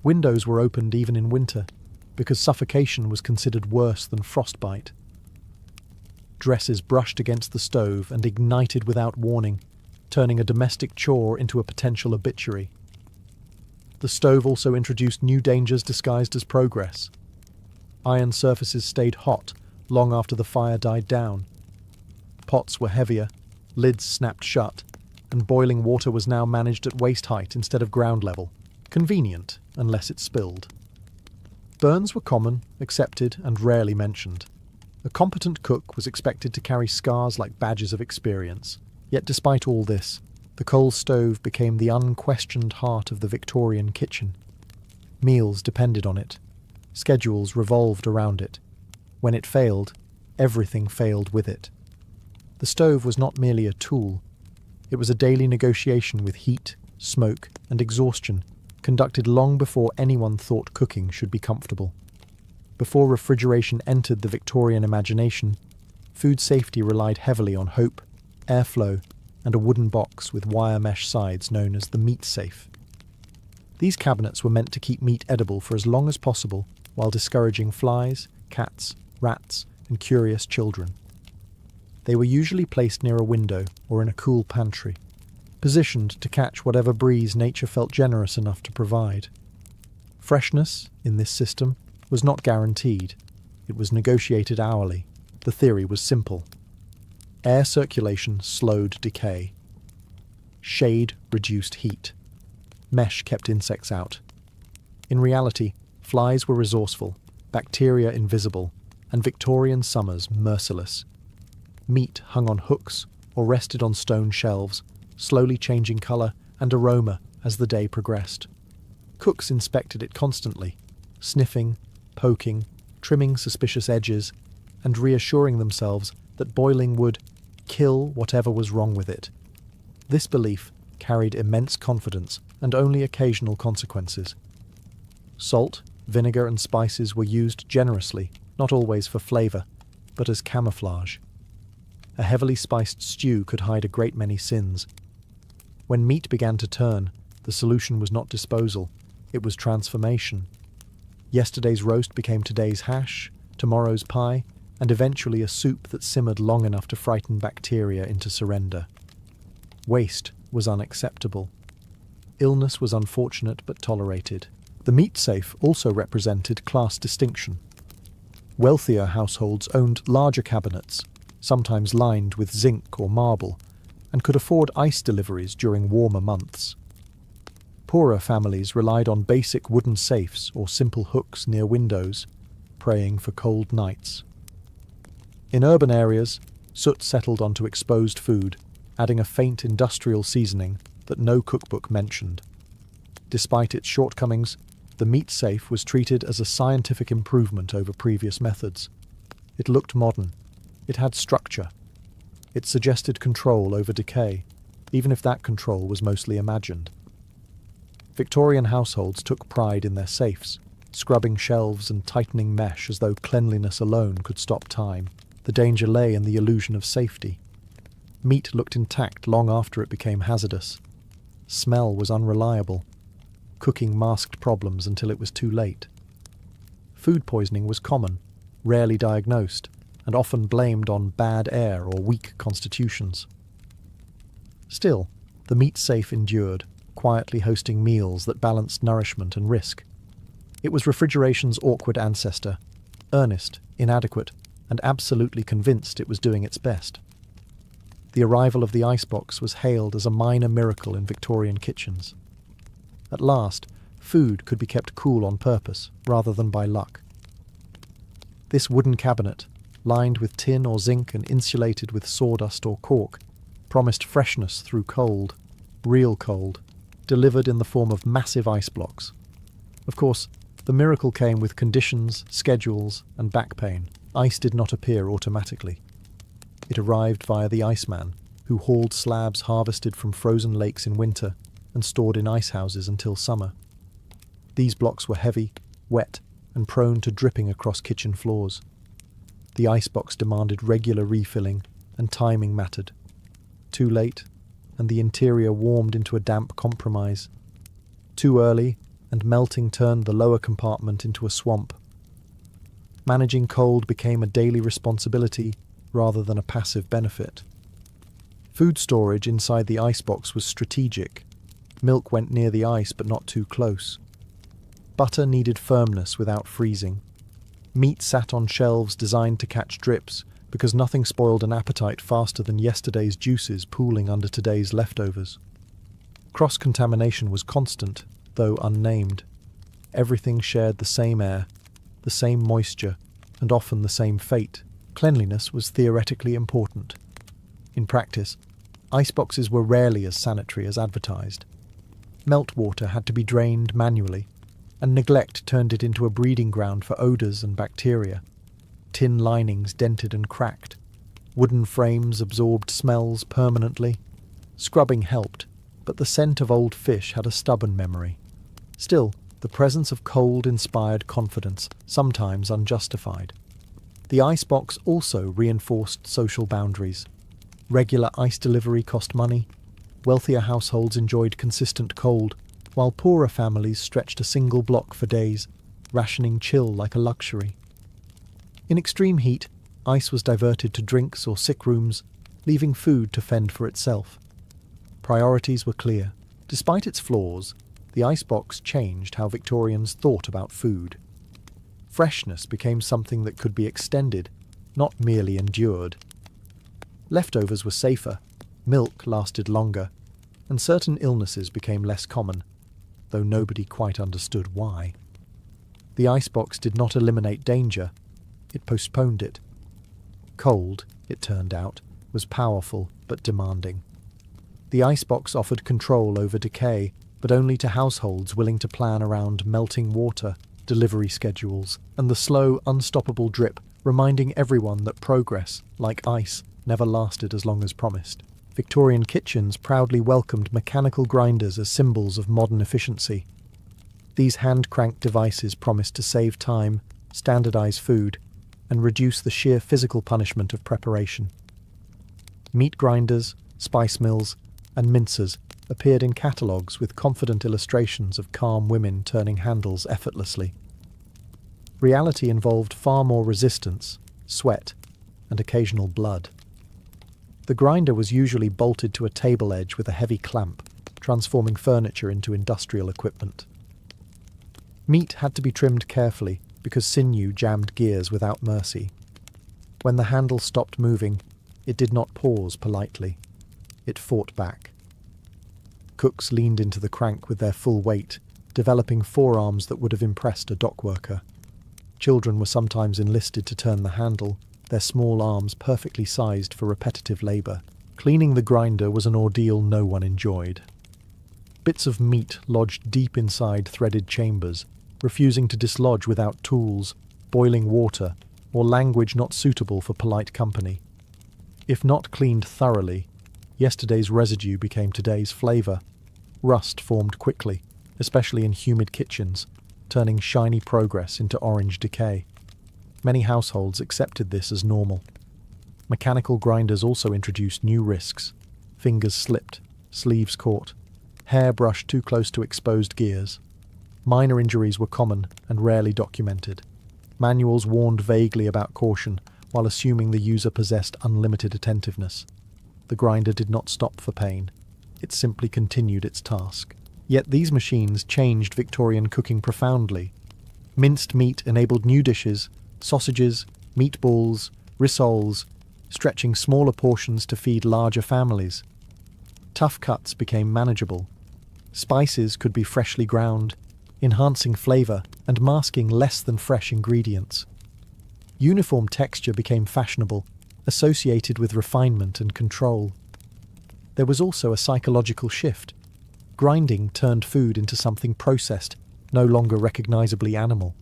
Windows were opened even in winter, because suffocation was considered worse than frostbite. Dresses brushed against the stove and ignited without warning, turning a domestic chore into a potential obituary. The stove also introduced new dangers disguised as progress. Iron surfaces stayed hot long after the fire died down. Pots were heavier, lids snapped shut, and boiling water was now managed at waist height instead of ground level. Convenient, unless it spilled. Burns were common, accepted, and rarely mentioned. A competent cook was expected to carry scars like badges of experience. Yet despite all this, the coal stove became the unquestioned heart of the Victorian kitchen. Meals depended on it. Schedules revolved around it. When it failed, everything failed with it. The stove was not merely a tool. It was a daily negotiation with heat, smoke, and exhaustion, conducted long before anyone thought cooking should be comfortable. Before refrigeration entered the Victorian imagination, food safety relied heavily on hope, airflow, and a wooden box with wire mesh sides known as the meat safe. These cabinets were meant to keep meat edible for as long as possible while discouraging flies, cats, rats, and curious children. They were usually placed near a window or in a cool pantry, positioned to catch whatever breeze nature felt generous enough to provide. Freshness, in this system, was not guaranteed. It was negotiated hourly. The theory was simple. Air circulation slowed decay. Shade reduced heat. Mesh kept insects out. In reality, flies were resourceful, bacteria invisible, and Victorian summers merciless. Meat hung on hooks or rested on stone shelves, slowly changing colour and aroma as the day progressed. Cooks inspected it constantly, sniffing, poking, trimming suspicious edges, and reassuring themselves that boiling would kill whatever was wrong with it. This belief carried immense confidence and only occasional consequences. Salt, vinegar, and spices were used generously, not always for flavour, but as camouflage. A heavily spiced stew could hide a great many sins. When meat began to turn, the solution was not disposal, it was transformation. Yesterday's roast became today's hash, tomorrow's pie, and eventually a soup that simmered long enough to frighten bacteria into surrender. Waste was unacceptable. Illness was unfortunate but tolerated. The meat safe also represented class distinction. Wealthier households owned larger cabinets, sometimes lined with zinc or marble, and could afford ice deliveries during warmer months. Poorer families relied on basic wooden safes or simple hooks near windows, praying for cold nights. In urban areas, soot settled onto exposed food, adding a faint industrial seasoning that no cookbook mentioned. Despite its shortcomings, the meat safe was treated as a scientific improvement over previous methods. It looked modern. It had structure. It suggested control over decay, even if that control was mostly imagined. Victorian households took pride in their safes, scrubbing shelves and tightening mesh as though cleanliness alone could stop time. The danger lay in the illusion of safety. Meat looked intact long after it became hazardous. Smell was unreliable. Cooking masked problems until it was too late. Food poisoning was common, rarely diagnosed, and often blamed on bad air or weak constitutions. Still, the meat safe endured, quietly hosting meals that balanced nourishment and risk. It was refrigeration's awkward ancestor, earnest, inadequate, and absolutely convinced it was doing its best. The arrival of the icebox was hailed as a minor miracle in Victorian kitchens. At last, food could be kept cool on purpose, rather than by luck. This wooden cabinet, lined with tin or zinc and insulated with sawdust or cork, promised freshness through cold, real cold, delivered in the form of massive ice blocks. Of course, the miracle came with conditions, schedules, and back pain. Ice did not appear automatically. It arrived via the iceman, who hauled slabs harvested from frozen lakes in winter and stored in ice houses until summer. These blocks were heavy, wet, and prone to dripping across kitchen floors. The icebox demanded regular refilling, and timing mattered. Too late, and the interior warmed into a damp compromise. Too early, and melting turned the lower compartment into a swamp. Managing cold became a daily responsibility rather than a passive benefit. Food storage inside the icebox was strategic. Milk went near the ice but not too close. Butter needed firmness without freezing. Meat sat on shelves designed to catch drips because nothing spoiled an appetite faster than yesterday's juices pooling under today's leftovers. Cross-contamination was constant, though unnamed. Everything shared the same air, the same moisture, and often the same fate. Cleanliness was theoretically important. In practice, iceboxes were rarely as sanitary as advertised. Meltwater had to be drained manually, and neglect turned it into a breeding ground for odours and bacteria. Tin linings dented and cracked. Wooden frames absorbed smells permanently. Scrubbing helped, but the scent of old fish had a stubborn memory. Still, the presence of cold inspired confidence, sometimes unjustified. The icebox also reinforced social boundaries. Regular ice delivery cost money. Wealthier households enjoyed consistent cold, while poorer families stretched a single block for days, rationing chill like a luxury. In extreme heat, ice was diverted to drinks or sick rooms, leaving food to fend for itself. Priorities were clear. Despite its flaws, the icebox changed how Victorians thought about food. Freshness became something that could be extended, not merely endured. Leftovers were safer, milk lasted longer, and certain illnesses became less common, though nobody quite understood why. The icebox did not eliminate danger, it postponed it. Cold, it turned out, was powerful but demanding. The icebox offered control over decay, but only to households willing to plan around melting water, delivery schedules, and the slow, unstoppable drip, reminding everyone that progress, like ice, never lasted as long as promised. Victorian kitchens proudly welcomed mechanical grinders as symbols of modern efficiency. These hand-cranked devices promised to save time, standardise food, and reduce the sheer physical punishment of preparation. Meat grinders, spice mills, and mincers appeared in catalogues with confident illustrations of calm women turning handles effortlessly. Reality involved far more resistance, sweat, and occasional blood. The grinder was usually bolted to a table edge with a heavy clamp, transforming furniture into industrial equipment. Meat had to be trimmed carefully because sinew jammed gears without mercy. When the handle stopped moving, it did not pause politely. It fought back. Cooks leaned into the crank with their full weight, developing forearms that would have impressed a dock worker. Children were sometimes enlisted to turn the handle, their small arms perfectly sized for repetitive labour. Cleaning the grinder was an ordeal no one enjoyed. Bits of meat lodged deep inside threaded chambers, refusing to dislodge without tools, boiling water, or language not suitable for polite company. If not cleaned thoroughly, yesterday's residue became today's flavour. Rust formed quickly, especially in humid kitchens, turning shiny progress into orange decay. Many households accepted this as normal. Mechanical grinders also introduced new risks. Fingers slipped, sleeves caught, hair brushed too close to exposed gears. Minor injuries were common and rarely documented. Manuals warned vaguely about caution, while assuming the user possessed unlimited attentiveness. The grinder did not stop for pain. It simply continued its task. Yet these machines changed Victorian cooking profoundly. Minced meat enabled new dishes, sausages, meatballs, rissoles, stretching smaller portions to feed larger families. Tough cuts became manageable. Spices could be freshly ground, enhancing flavor and masking less than fresh ingredients. Uniform texture became fashionable, associated with refinement and control. There was also a psychological shift. Grinding turned food into something processed, no longer recognizably animal.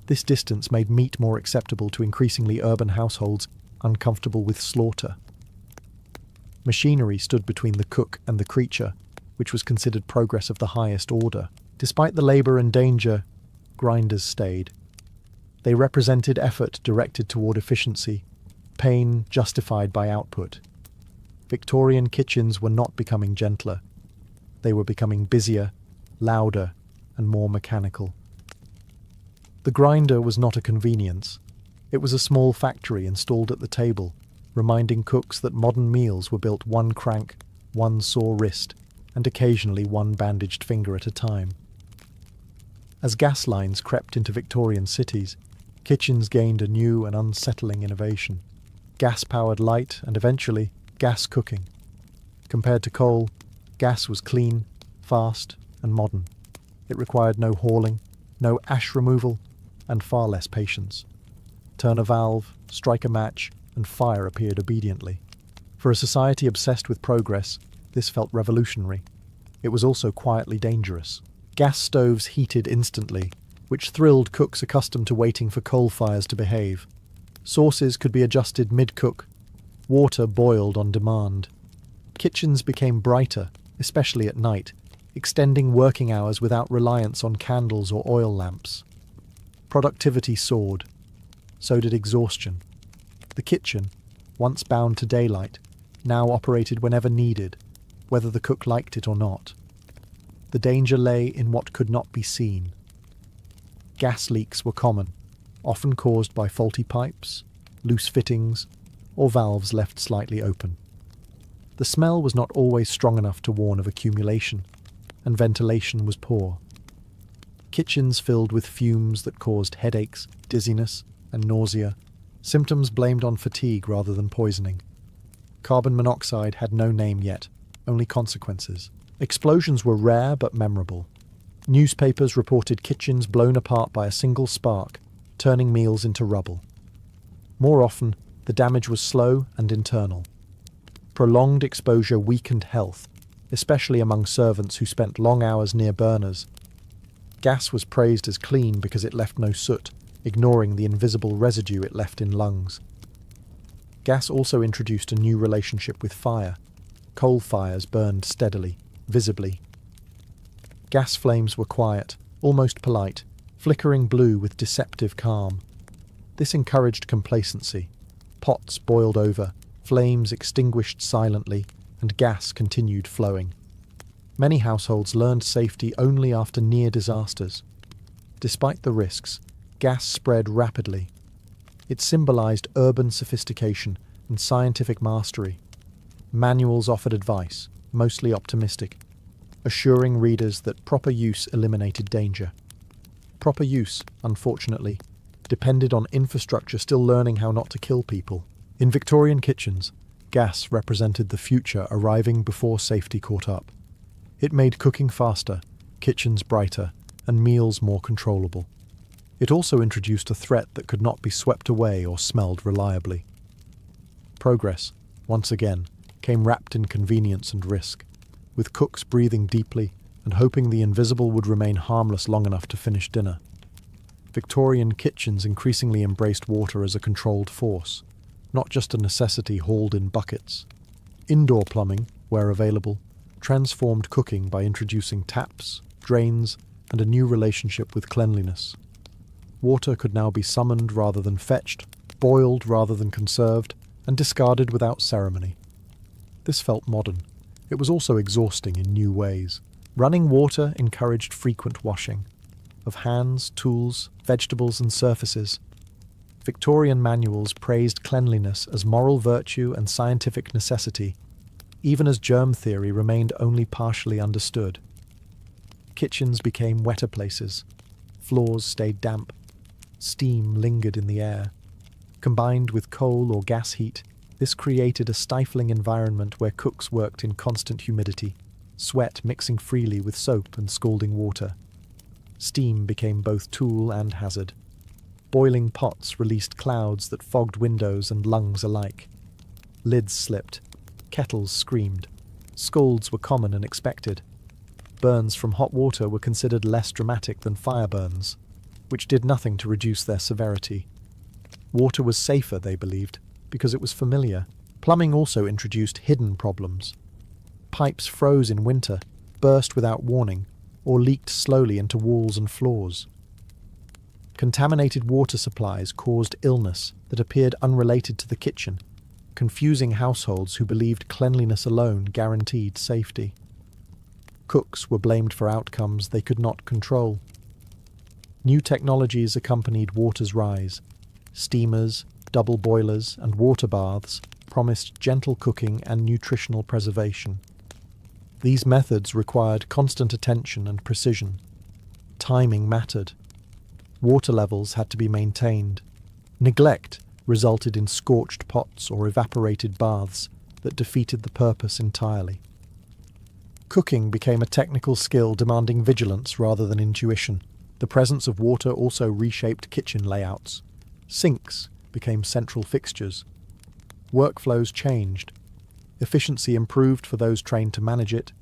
This distance made meat more acceptable to increasingly urban households uncomfortable with slaughter. Machinery stood between the cook and the creature, which was considered progress of the highest order. Despite the labor and danger, grinders stayed. They represented effort directed toward efficiency, pain justified by output. Victorian kitchens were not becoming gentler. They were becoming busier, louder, and more mechanical. The grinder was not a convenience. It was a small factory installed at the table, reminding cooks that modern meals were built one crank, one sore wrist, and occasionally one bandaged finger at a time. As gas lines crept into Victorian cities, kitchens gained a new and unsettling innovation. Gas-powered light and eventually gas cooking. Compared to coal, gas was clean, fast, and modern. It required no hauling, no ash removal, and far less patience. Turn a valve, strike a match, and fire appeared obediently. For a society obsessed with progress, this felt revolutionary. It was also quietly dangerous. Gas stoves heated instantly, which thrilled cooks accustomed to waiting for coal fires to behave. Sauces could be adjusted mid-cook. Water boiled on demand. Kitchens became brighter, especially at night, extending working hours without reliance on candles or oil lamps. Productivity soared. So did exhaustion. The kitchen, once bound to daylight, now operated whenever needed, whether the cook liked it or not. The danger lay in what could not be seen. Gas leaks were common, often caused by faulty pipes, loose fittings, or valves left slightly open. The smell was not always strong enough to warn of accumulation, and ventilation was poor. Kitchens filled with fumes that caused headaches, dizziness, and nausea, symptoms blamed on fatigue rather than poisoning. Carbon monoxide had no name yet, only consequences. Explosions were rare but memorable. Newspapers reported kitchens blown apart by a single spark, turning meals into rubble. More often, the damage was slow and internal. Prolonged exposure weakened health, especially among servants who spent long hours near burners. Gas was praised as clean because it left no soot, ignoring the invisible residue it left in lungs. Gas also introduced a new relationship with fire. Coal fires burned steadily, visibly. Gas flames were quiet, almost polite, flickering blue with deceptive calm. This encouraged complacency. Pots boiled over, flames extinguished silently, and gas continued flowing. Many households learned safety only after near disasters. Despite the risks, gas spread rapidly. It symbolized urban sophistication and scientific mastery. Manuals offered advice, mostly optimistic, assuring readers that proper use eliminated danger. Proper use, unfortunately, depended on infrastructure still learning how not to kill people. In Victorian kitchens, gas represented the future arriving before safety caught up. It made cooking faster, kitchens brighter, and meals more controllable. It also introduced a threat that could not be swept away or smelled reliably. Progress, once again, came wrapped in convenience and risk, with cooks breathing deeply and hoping the invisible would remain harmless long enough to finish dinner. Victorian kitchens increasingly embraced water as a controlled force, not just a necessity hauled in buckets. Indoor plumbing, where available, transformed cooking by introducing taps, drains, and a new relationship with cleanliness. Water could now be summoned rather than fetched, boiled rather than conserved, and discarded without ceremony. This felt modern. It was also exhausting in new ways. Running water encouraged frequent washing of hands, tools, vegetables, and surfaces. Victorian manuals praised cleanliness as moral virtue and scientific necessity, even as germ theory remained only partially understood. Kitchens became wetter places. Floors stayed damp. Steam lingered in the air. Combined with coal or gas heat, this created a stifling environment where cooks worked in constant humidity, sweat mixing freely with soap and scalding water. Steam became both tool and hazard. Boiling pots released clouds that fogged windows and lungs alike. Lids slipped. Kettles screamed. Scalds were common and expected. Burns from hot water were considered less dramatic than fire burns, which did nothing to reduce their severity. Water was safer, they believed, because it was familiar. Plumbing also introduced hidden problems. Pipes froze in winter, burst without warning, or leaked slowly into walls and floors. Contaminated water supplies caused illness that appeared unrelated to the kitchen, confusing households who believed cleanliness alone guaranteed safety. Cooks were blamed for outcomes they could not control. New technologies accompanied water's rise. Steamers, double boilers, and water baths promised gentle cooking and nutritional preservation. These methods required constant attention and precision. Timing mattered. Water levels had to be maintained. Neglect resulted in scorched pots or evaporated baths that defeated the purpose entirely. Cooking became a technical skill demanding vigilance rather than intuition. The presence of water also reshaped kitchen layouts. Sinks became central fixtures. Workflows changed. Efficiency improved for those trained to manage it,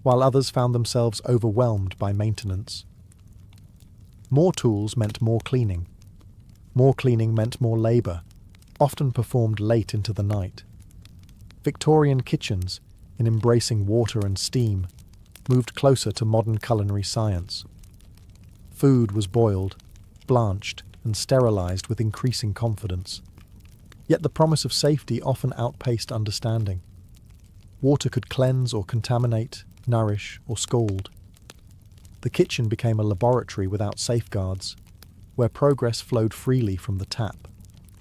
while others found themselves overwhelmed by maintenance. More tools meant more cleaning. More cleaning meant more labour, often performed late into the night. Victorian kitchens, in embracing water and steam, moved closer to modern culinary science. Food was boiled, blanched, and sterilised with increasing confidence. Yet the promise of safety often outpaced understanding. Water could cleanse or contaminate, nourish or scald. The kitchen became a laboratory without safeguards, where progress flowed freely from the tap,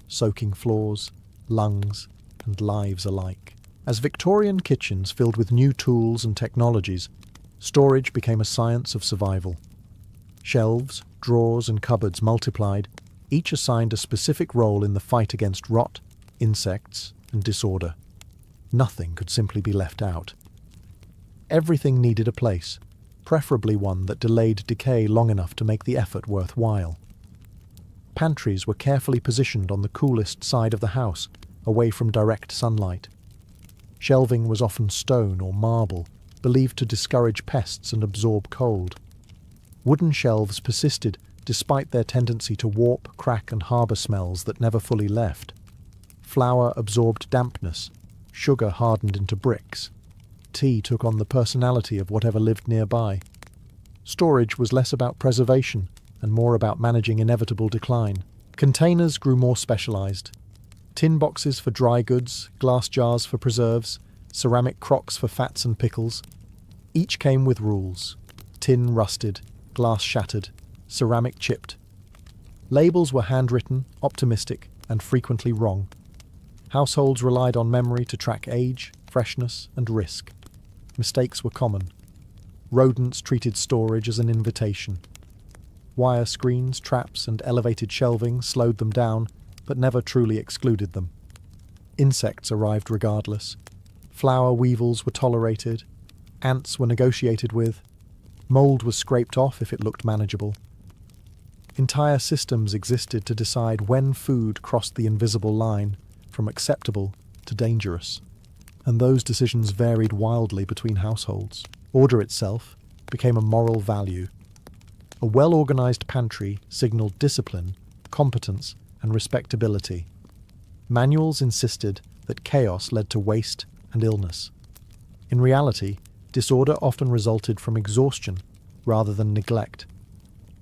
soaking floors, lungs, and lives alike. As Victorian kitchens filled with new tools and technologies, storage became a science of survival. Shelves, drawers, and cupboards multiplied, each assigned a specific role in the fight against rot, insects, and disorder. Nothing could simply be left out. Everything needed a place, preferably one that delayed decay long enough to make the effort worthwhile. Pantries were carefully positioned on the coolest side of the house, away from direct sunlight. Shelving was often stone or marble, believed to discourage pests and absorb cold. Wooden shelves persisted despite their tendency to warp, crack, and harbour smells that never fully left. Flour absorbed dampness, sugar hardened into bricks. Tea took on the personality of whatever lived nearby. Storage was less about preservation and more about managing inevitable decline. Containers grew more specialised. Tin boxes for dry goods, glass jars for preserves, ceramic crocks for fats and pickles. Each came with rules. Tin rusted, glass shattered, ceramic chipped. Labels were handwritten, optimistic, and frequently wrong. Households relied on memory to track age, freshness, and risk. Mistakes were common. Rodents treated storage as an invitation. Wire screens, traps, and elevated shelving slowed them down, but never truly excluded them. Insects arrived regardless. Flour weevils were tolerated. Ants were negotiated with. Mould was scraped off if it looked manageable. Entire systems existed to decide when food crossed the invisible line from acceptable to dangerous, and those decisions varied wildly between households. Order itself became a moral value. A well-organised pantry signalled discipline, competence, and respectability. Manuals insisted that chaos led to waste and illness. In reality, disorder often resulted from exhaustion rather than neglect.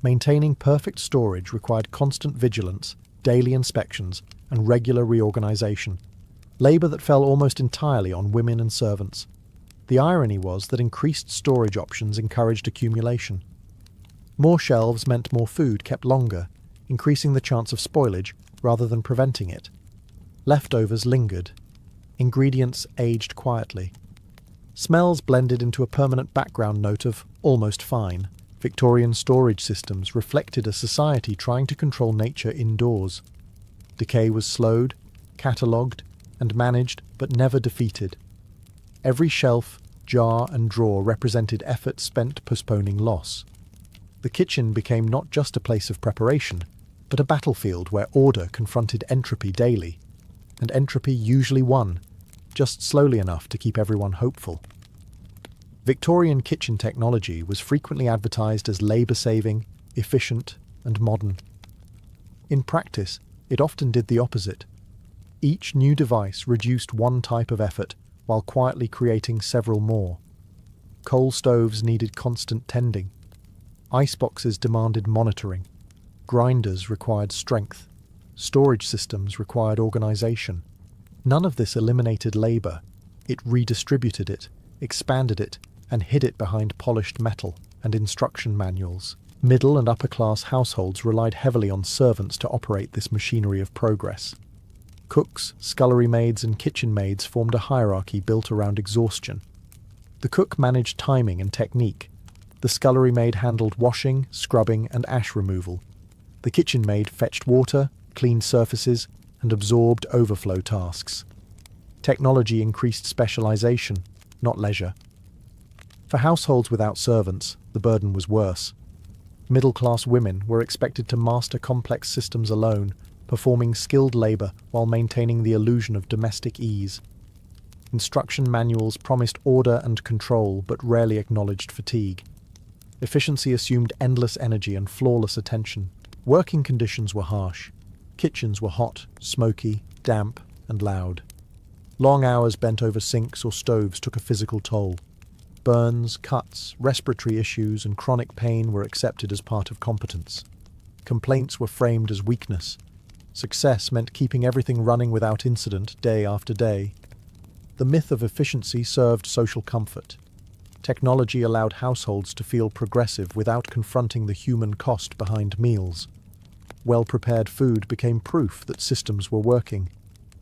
Maintaining perfect storage required constant vigilance, daily inspections, and regular reorganisation, labour that fell almost entirely on women and servants. The irony was that increased storage options encouraged accumulation. More shelves meant more food kept longer, increasing the chance of spoilage rather than preventing it. Leftovers lingered. Ingredients aged quietly. Smells blended into a permanent background note of almost fine. Victorian storage systems reflected a society trying to control nature indoors. Decay was slowed, catalogued, and managed, but never defeated. Every shelf, jar, and drawer represented effort spent postponing loss. The kitchen became not just a place of preparation, but a battlefield where order confronted entropy daily, and entropy usually won, just slowly enough to keep everyone hopeful. Victorian kitchen technology was frequently advertised as labour-saving, efficient, and modern. In practice, it often did the opposite. Each new device reduced one type of effort while quietly creating several more. Coal stoves needed constant tending. Iceboxes demanded monitoring. Grinders required strength. Storage systems required organisation. None of this eliminated labour. It redistributed it, expanded it, and hid it behind polished metal and instruction manuals. Middle and upper-class households relied heavily on servants to operate this machinery of progress. Cooks, scullery maids, and kitchen maids formed a hierarchy built around exhaustion. The cook managed timing and technique. The scullery maid handled washing, scrubbing, and ash removal. The kitchen maid fetched water, cleaned surfaces, and absorbed overflow tasks. Technology increased specialization, not leisure. For households without servants, the burden was worse. Middle-class women were expected to master complex systems alone, performing skilled labor while maintaining the illusion of domestic ease. Instruction manuals promised order and control but rarely acknowledged fatigue. Efficiency assumed endless energy and flawless attention. Working conditions were harsh. Kitchens were hot, smoky, damp, and loud. Long hours bent over sinks or stoves took a physical toll. Burns, cuts, respiratory issues, and chronic pain were accepted as part of competence. Complaints were framed as weakness. Success meant keeping everything running without incident day after day. The myth of efficiency served social comfort. Technology allowed households to feel progressive without confronting the human cost behind meals. Well-prepared food became proof that systems were working,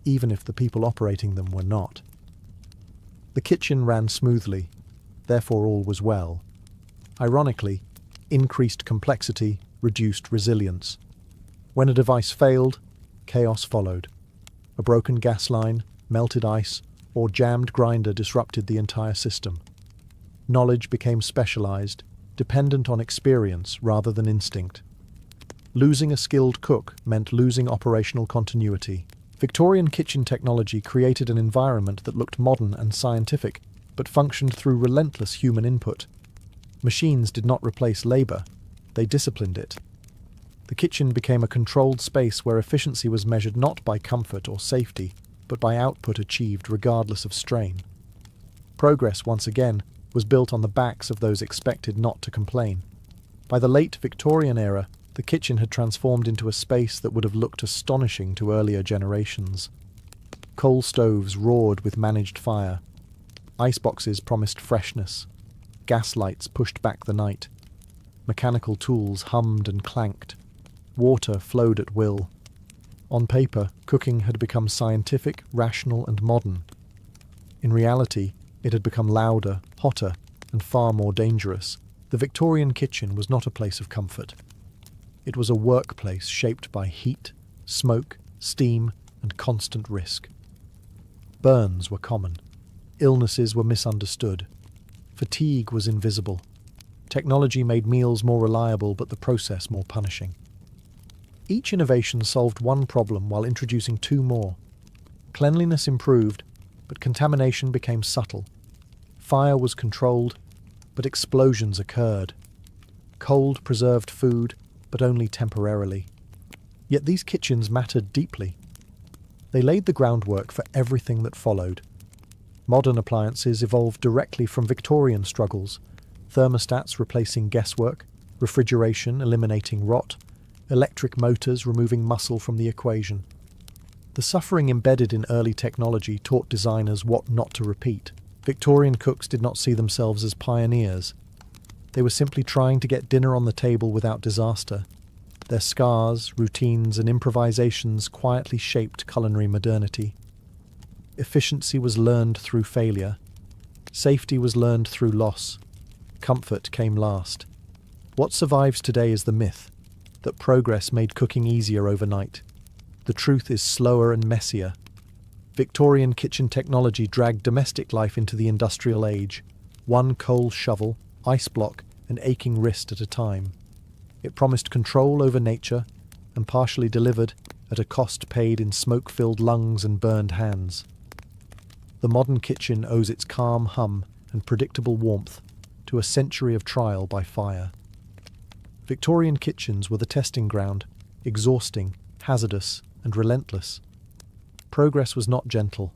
even if the people operating them were not. The kitchen ran smoothly, therefore all was well. Ironically, increased complexity reduced resilience. When a device failed, chaos followed. A broken gas line, melted ice, or jammed grinder disrupted the entire system. Knowledge became specialized, dependent on experience rather than instinct. Losing a skilled cook meant losing operational continuity. Victorian kitchen technology created an environment that looked modern and scientific, but functioned through relentless human input. Machines did not replace labor, they disciplined it. The kitchen became a controlled space where efficiency was measured not by comfort or safety, but by output achieved regardless of strain. Progress, once again, was built on the backs of those expected not to complain. By the late Victorian era, the kitchen had transformed into a space that would have looked astonishing to earlier generations. Coal stoves roared with managed fire. Iceboxes promised freshness. Gas lights pushed back the night. Mechanical tools hummed and clanked. Water flowed at will. On paper, cooking had become scientific, rational, and modern. In reality, it had become louder, hotter, and far more dangerous. The Victorian kitchen was not a place of comfort. It was a workplace shaped by heat, smoke, steam, and constant risk. Burns were common. Illnesses were misunderstood. Fatigue was invisible. Technology made meals more reliable, but the process more punishing. Each innovation solved one problem while introducing two more. Cleanliness improved, but contamination became subtle. Fire was controlled, but explosions occurred. Cold preserved food, but only temporarily. Yet these kitchens mattered deeply. They laid the groundwork for everything that followed. Modern appliances evolved directly from Victorian struggles, thermostats replacing guesswork, refrigeration eliminating rot, electric motors removing muscle from the equation. The suffering embedded in early technology taught designers what not to repeat. Victorian cooks did not see themselves as pioneers. They were simply trying to get dinner on the table without disaster. Their scars, routines, and improvisations quietly shaped culinary modernity. Efficiency was learned through failure. Safety was learned through loss. Comfort came last. What survives today is the myth that progress made cooking easier overnight. The truth is slower and messier. Victorian kitchen technology dragged domestic life into the industrial age, one coal shovel, ice block, and aching wrist at a time. It promised control over nature and partially delivered at a cost paid in smoke-filled lungs and burned hands. The modern kitchen owes its calm hum and predictable warmth to a century of trial by fire. Victorian kitchens were the testing ground, exhausting, hazardous, and relentless. Progress was not gentle.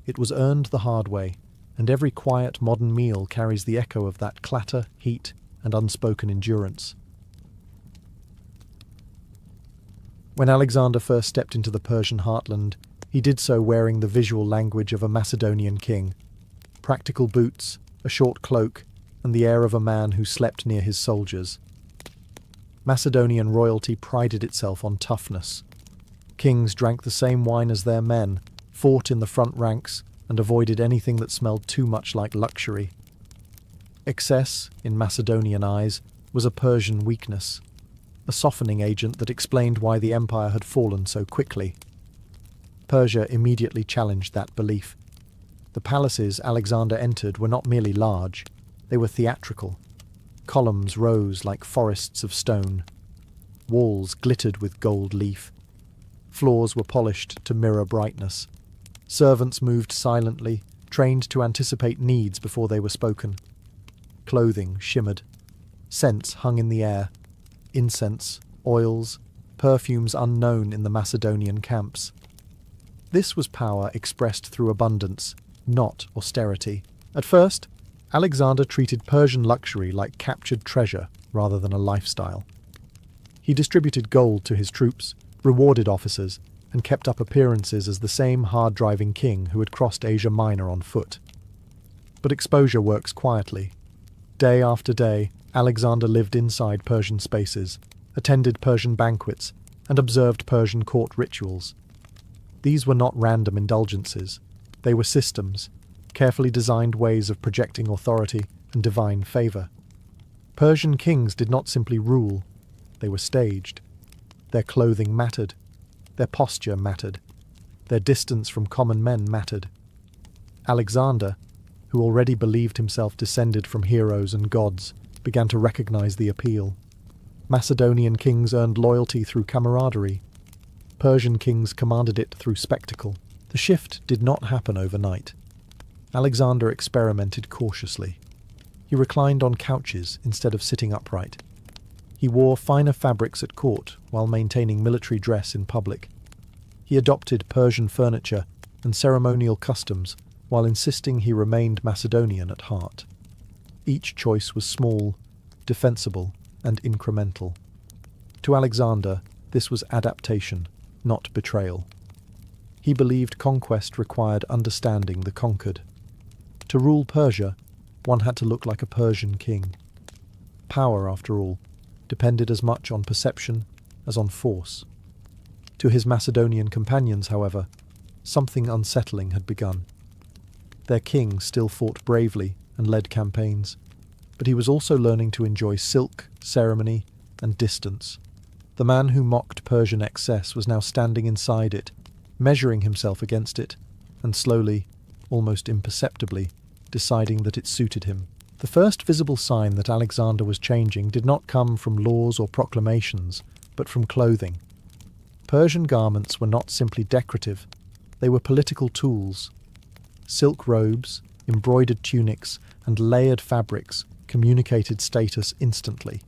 It was earned the hard way, and every quiet modern meal carries the echo of that clatter, heat, and unspoken endurance. When Alexander first stepped into the Persian heartland, he did so wearing the visual language of a Macedonian king: practical boots, a short cloak, and the air of a man who slept near his soldiers. Macedonian royalty prided itself on toughness. Kings drank the same wine as their men, fought in the front ranks, and avoided anything that smelled too much like luxury. Excess, in Macedonian eyes, was a Persian weakness, a softening agent that explained why the empire had fallen so quickly. Persia immediately challenged that belief. The palaces Alexander entered were not merely large, they were theatrical. Columns rose like forests of stone. Walls glittered with gold leaf. Floors were polished to mirror brightness. Servants moved silently, trained to anticipate needs before they were spoken. Clothing shimmered. Scents hung in the air. Incense, oils, perfumes unknown in the Macedonian camps. This was power expressed through abundance, not austerity. At first, Alexander treated Persian luxury like captured treasure rather than a lifestyle. He distributed gold to his troops, rewarded officers, and kept up appearances as the same hard-driving king who had crossed Asia Minor on foot. But exposure works quietly. Day after day, Alexander lived inside Persian spaces, attended Persian banquets, and observed Persian court rituals. These were not random indulgences. They were systems, carefully designed ways of projecting authority and divine favour. Persian kings did not simply rule, they were staged. Their clothing mattered, their posture mattered, their distance from common men mattered. Alexander, who already believed himself descended from heroes and gods, began to recognize the appeal. Macedonian kings earned loyalty through camaraderie. Persian kings commanded it through spectacle. The shift did not happen overnight. Alexander experimented cautiously. He reclined on couches instead of sitting upright. He wore finer fabrics at court while maintaining military dress in public. He adopted Persian furniture and ceremonial customs while insisting he remained Macedonian at heart. Each choice was small, defensible, and incremental. To Alexander, this was adaptation, not betrayal. He believed conquest required understanding the conquered. To rule Persia, one had to look like a Persian king. Power, after all, depended as much on perception as on force. To his Macedonian companions, however, something unsettling had begun. Their king still fought bravely and led campaigns, but he was also learning to enjoy silk, ceremony, and distance. The man who mocked Persian excess was now standing inside it, measuring himself against it, and slowly, almost imperceptibly, deciding that it suited him. The first visible sign that Alexander was changing did not come from laws or proclamations, but from clothing. Persian garments were not simply decorative, they were political tools. Silk robes, embroidered tunics, and layered fabrics communicated status instantly.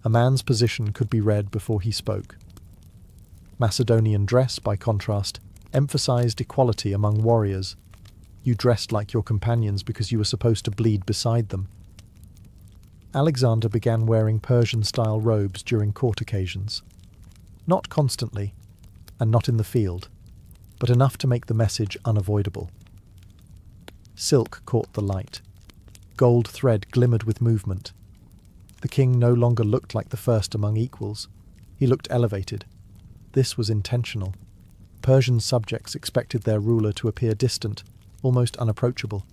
A man's position could be read before he spoke. Macedonian dress, by contrast, emphasized equality among warriors. You dressed like your companions because you were supposed to bleed beside them. Alexander began wearing Persian-style robes during court occasions. Not constantly, and not in the field, but enough to make the message unavoidable. Silk caught the light. Gold thread glimmered with movement. The king no longer looked like the first among equals. He looked elevated. This was intentional. Persian subjects expected their ruler to appear distant, almost unapproachable.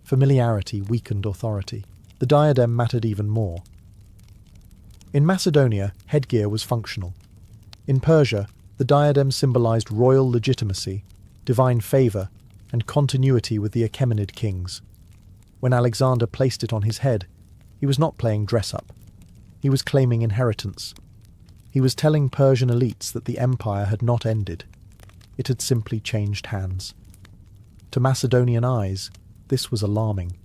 Familiarity weakened authority. The diadem mattered even more. In Macedonia, headgear was functional. In Persia, The diadem symbolized royal legitimacy, divine favor, and continuity with the Achaemenid kings. When Alexander placed it on his head, he was not playing dress-up. He was claiming inheritance. He was telling Persian elites that the empire had not ended. It had simply changed hands. To Macedonian eyes, this was alarming.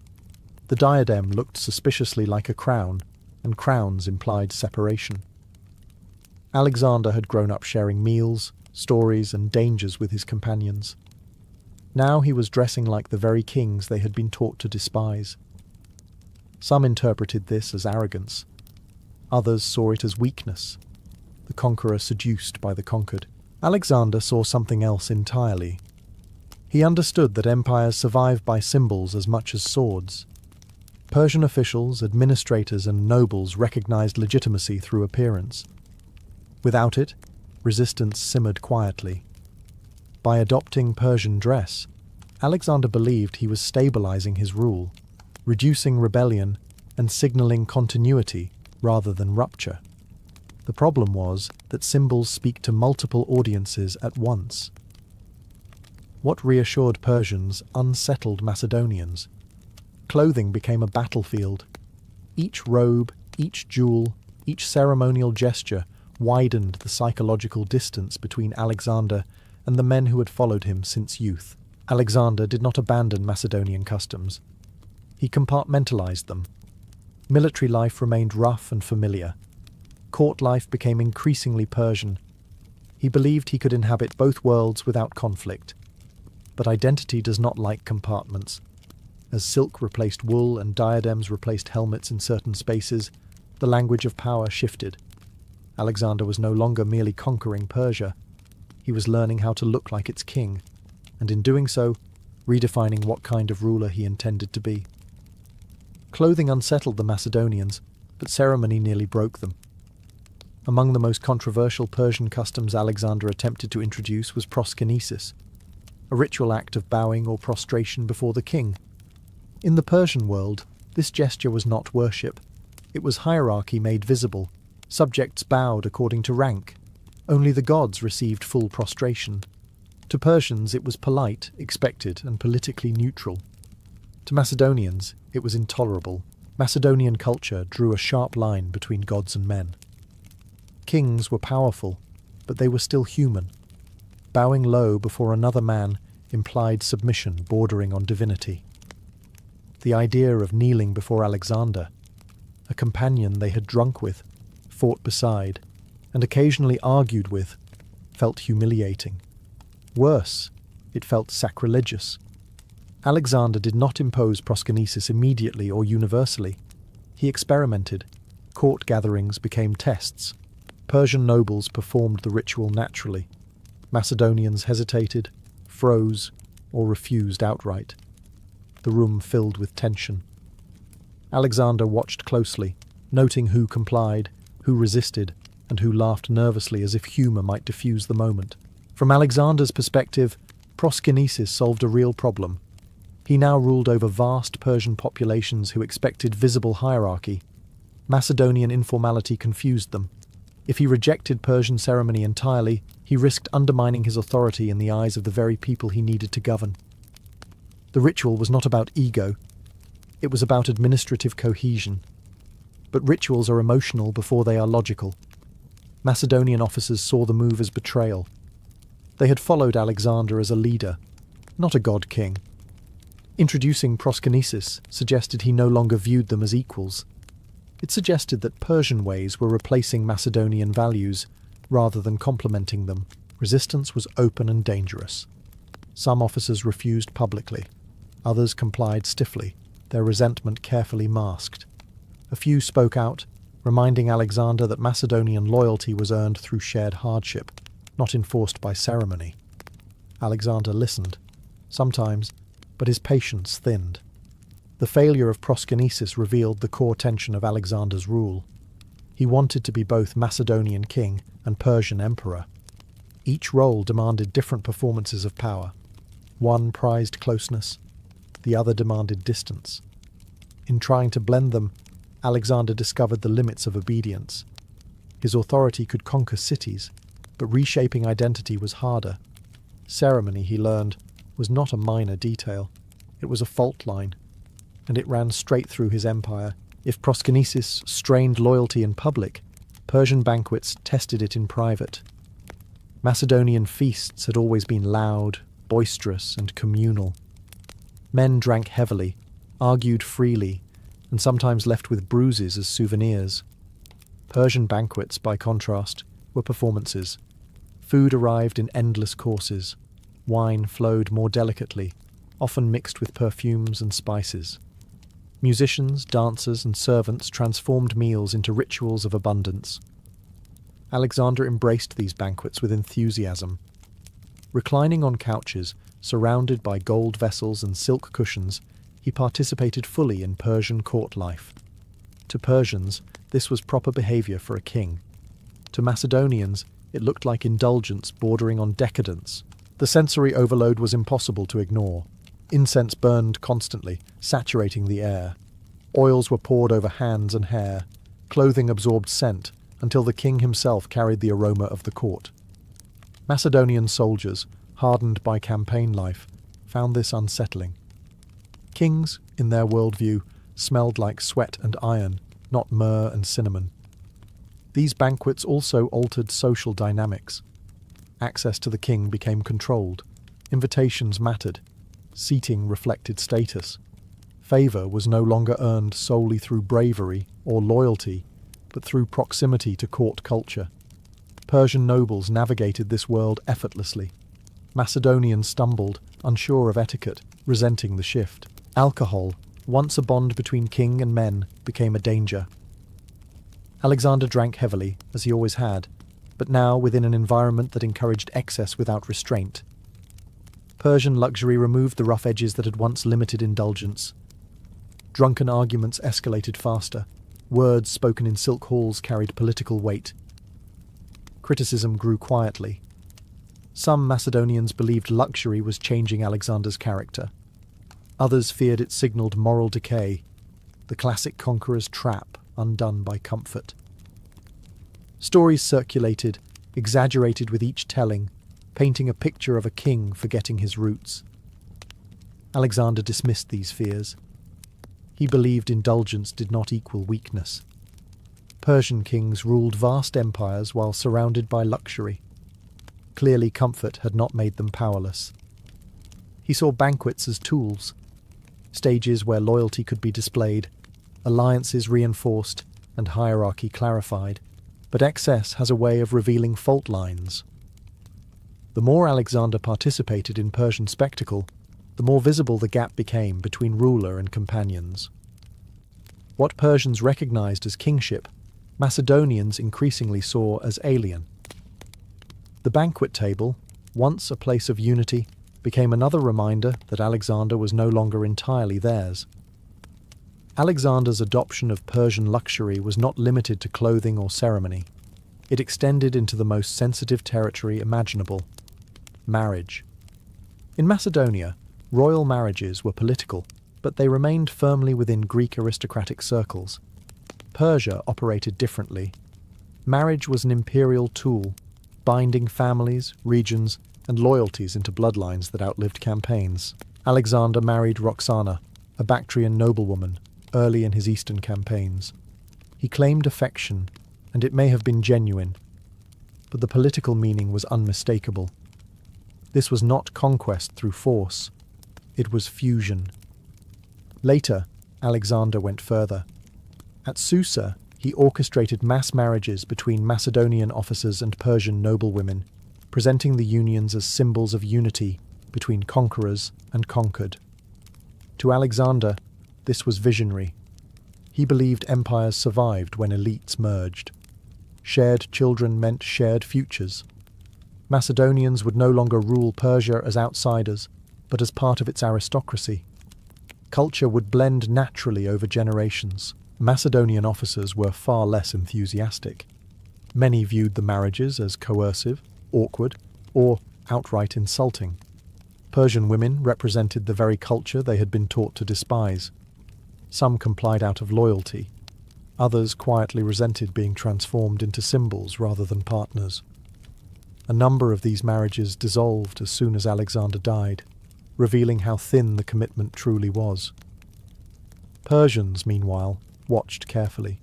The diadem looked suspiciously like a crown, and crowns implied separation. Alexander had grown up sharing meals, stories, and dangers with his companions. Now he was dressing like the very kings they had been taught to despise. Some interpreted this as arrogance. Others saw it as weakness, the conqueror seduced by the conquered. Alexander saw something else entirely. He understood that empires survive by symbols as much as swords. Persian officials, administrators, and nobles recognized legitimacy through appearance. Without it, resistance simmered quietly. By adopting Persian dress, Alexander believed he was stabilizing his rule, reducing rebellion and signaling continuity rather than rupture. The problem was that symbols speak to multiple audiences at once. What reassured Persians unsettled Macedonians. Clothing became a battlefield. Each robe, each jewel, each ceremonial gesture widened the psychological distance between Alexander and the men who had followed him since youth. Alexander did not abandon Macedonian customs. He compartmentalized them. Military life remained rough and familiar. Court life became increasingly Persian. He believed he could inhabit both worlds without conflict. But identity does not like compartments. As silk replaced wool and diadems replaced helmets in certain spaces, the language of power shifted. Alexander was no longer merely conquering Persia. He was learning how to look like its king, and in doing so, redefining what kind of ruler he intended to be. Clothing unsettled the Macedonians, but ceremony nearly broke them. Among the most controversial Persian customs Alexander attempted to introduce was proskinesis, a ritual act of bowing or prostration before the king. In the Persian world, this gesture was not worship. It was hierarchy made visible. Subjects bowed according to rank. Only the gods received full prostration. To Persians, it was polite, expected, and politically neutral. To Macedonians, it was intolerable. Macedonian culture drew a sharp line between gods and men. Kings were powerful, but they were still human. Bowing low before another man implied submission bordering on divinity. The idea of kneeling before Alexander, a companion they had drunk with, fought beside, and occasionally argued with, felt humiliating. Worse, it felt sacrilegious. Alexander did not impose proskinesis immediately or universally. He experimented. Court gatherings became tests. Persian nobles performed the ritual naturally. Macedonians hesitated, froze, or refused outright. The room filled with tension. Alexander watched closely, noting who complied, who resisted, and who laughed nervously as if humour might diffuse the moment. From Alexander's perspective, proskinesis solved a real problem. He now ruled over vast Persian populations who expected visible hierarchy. Macedonian informality confused them. If he rejected Persian ceremony entirely, he risked undermining his authority in the eyes of the very people he needed to govern. The ritual was not about ego. It was about administrative cohesion. But rituals are emotional before they are logical. Macedonian officers saw the move as betrayal. They had followed Alexander as a leader, not a god-king. Introducing proskinesis suggested he no longer viewed them as equals. It suggested that Persian ways were replacing Macedonian values rather than complementing them. Resistance was open and dangerous. Some officers refused publicly. Others complied stiffly, their resentment carefully masked. A few spoke out, reminding Alexander that Macedonian loyalty was earned through shared hardship, not enforced by ceremony. Alexander listened, sometimes, but his patience thinned. The failure of proskinesis revealed the core tension of Alexander's rule. He wanted to be both Macedonian king and Persian emperor. Each role demanded different performances of power. One prized closeness, the other demanded distance. In trying to blend them, Alexander discovered the limits of obedience. His authority could conquer cities, but reshaping identity was harder. Ceremony, he learned, was not a minor detail. It was a fault line, and it ran straight through his empire. If proskynesis strained loyalty in public, Persian banquets tested it in private. Macedonian feasts had always been loud, boisterous, and communal. Men drank heavily, argued freely, and sometimes left with bruises as souvenirs. Persian banquets, by contrast, were performances. Food arrived in endless courses. Wine flowed more delicately, often mixed with perfumes and spices. Musicians, dancers, and servants transformed meals into rituals of abundance. Alexander embraced these banquets with enthusiasm. Reclining on couches, surrounded by gold vessels and silk cushions, he participated fully in Persian court life. To Persians, this was proper behaviour for a king. To Macedonians, it looked like indulgence bordering on decadence. The sensory overload was impossible to ignore. Incense burned constantly, saturating the air. Oils were poured over hands and hair. Clothing absorbed scent, until the king himself carried the aroma of the court. Macedonian soldiers, hardened by campaign life, found this unsettling. Kings, in their worldview, smelled like sweat and iron, not myrrh and cinnamon. These banquets also altered social dynamics. Access to the king became controlled. Invitations mattered. Seating reflected status. Favour was no longer earned solely through bravery or loyalty, but through proximity to court culture. Persian nobles navigated this world effortlessly. Macedonians stumbled, unsure of etiquette, resenting the shift. Alcohol, once a bond between king and men, became a danger. Alexander drank heavily, as he always had, but now within an environment that encouraged excess without restraint. Persian luxury removed the rough edges that had once limited indulgence. Drunken arguments escalated faster. Words spoken in silk halls carried political weight. Criticism grew quietly. Some Macedonians believed luxury was changing Alexander's character. Others feared it signalled moral decay, the classic conqueror's trap undone by comfort. Stories circulated, exaggerated with each telling, painting a picture of a king forgetting his roots. Alexander dismissed these fears. He believed indulgence did not equal weakness. Persian kings ruled vast empires while surrounded by luxury. Clearly, comfort had not made them powerless. He saw banquets as tools, stages where loyalty could be displayed, alliances reinforced, and hierarchy clarified. But excess has a way of revealing fault lines. The more Alexander participated in Persian spectacle, the more visible the gap became between ruler and companions. What Persians recognized as kingship, Macedonians increasingly saw as alien. The banquet table, once a place of unity, became another reminder that Alexander was no longer entirely theirs. Alexander's adoption of Persian luxury was not limited to clothing or ceremony. It extended into the most sensitive territory imaginable: marriage. In Macedonia, royal marriages were political, but they remained firmly within Greek aristocratic circles. Persia operated differently. Marriage was an imperial tool, binding families, regions, and loyalties into bloodlines that outlived campaigns. Alexander married Roxana, a Bactrian noblewoman, early in his eastern campaigns. He claimed affection, and it may have been genuine, but the political meaning was unmistakable. This was not conquest through force, it was fusion. Later, Alexander went further. At Susa, he orchestrated mass marriages between Macedonian officers and Persian noblewomen, presenting the unions as symbols of unity between conquerors and conquered. To Alexander, this was visionary. He believed empires survived when elites merged. Shared children meant shared futures. Macedonians would no longer rule Persia as outsiders, but as part of its aristocracy. Culture would blend naturally over generations. Macedonian officers were far less enthusiastic. Many viewed the marriages as coercive, awkward, or outright insulting. Persian women represented the very culture they had been taught to despise. Some complied out of loyalty. Others quietly resented being transformed into symbols rather than partners. A number of these marriages dissolved as soon as Alexander died, revealing how thin the commitment truly was. Persians, meanwhile, watched carefully.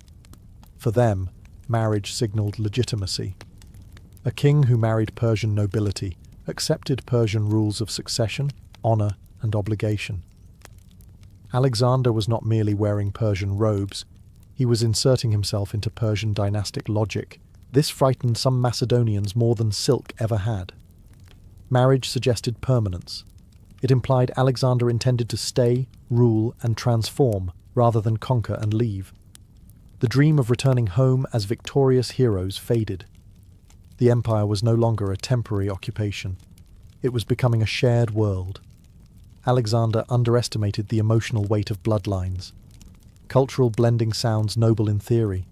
For them, marriage signalled legitimacy. A king who married Persian nobility accepted Persian rules of succession, honour, and obligation. Alexander was not merely wearing Persian robes, he was inserting himself into Persian dynastic logic. This frightened some Macedonians more than silk ever had. Marriage suggested permanence. It implied Alexander intended to stay, rule, and transform, rather than conquer and leave. The dream of returning home as victorious heroes faded. The empire was no longer a temporary occupation. It was becoming a shared world. Alexander underestimated the emotional weight of bloodlines. Cultural blending sounds noble in theory.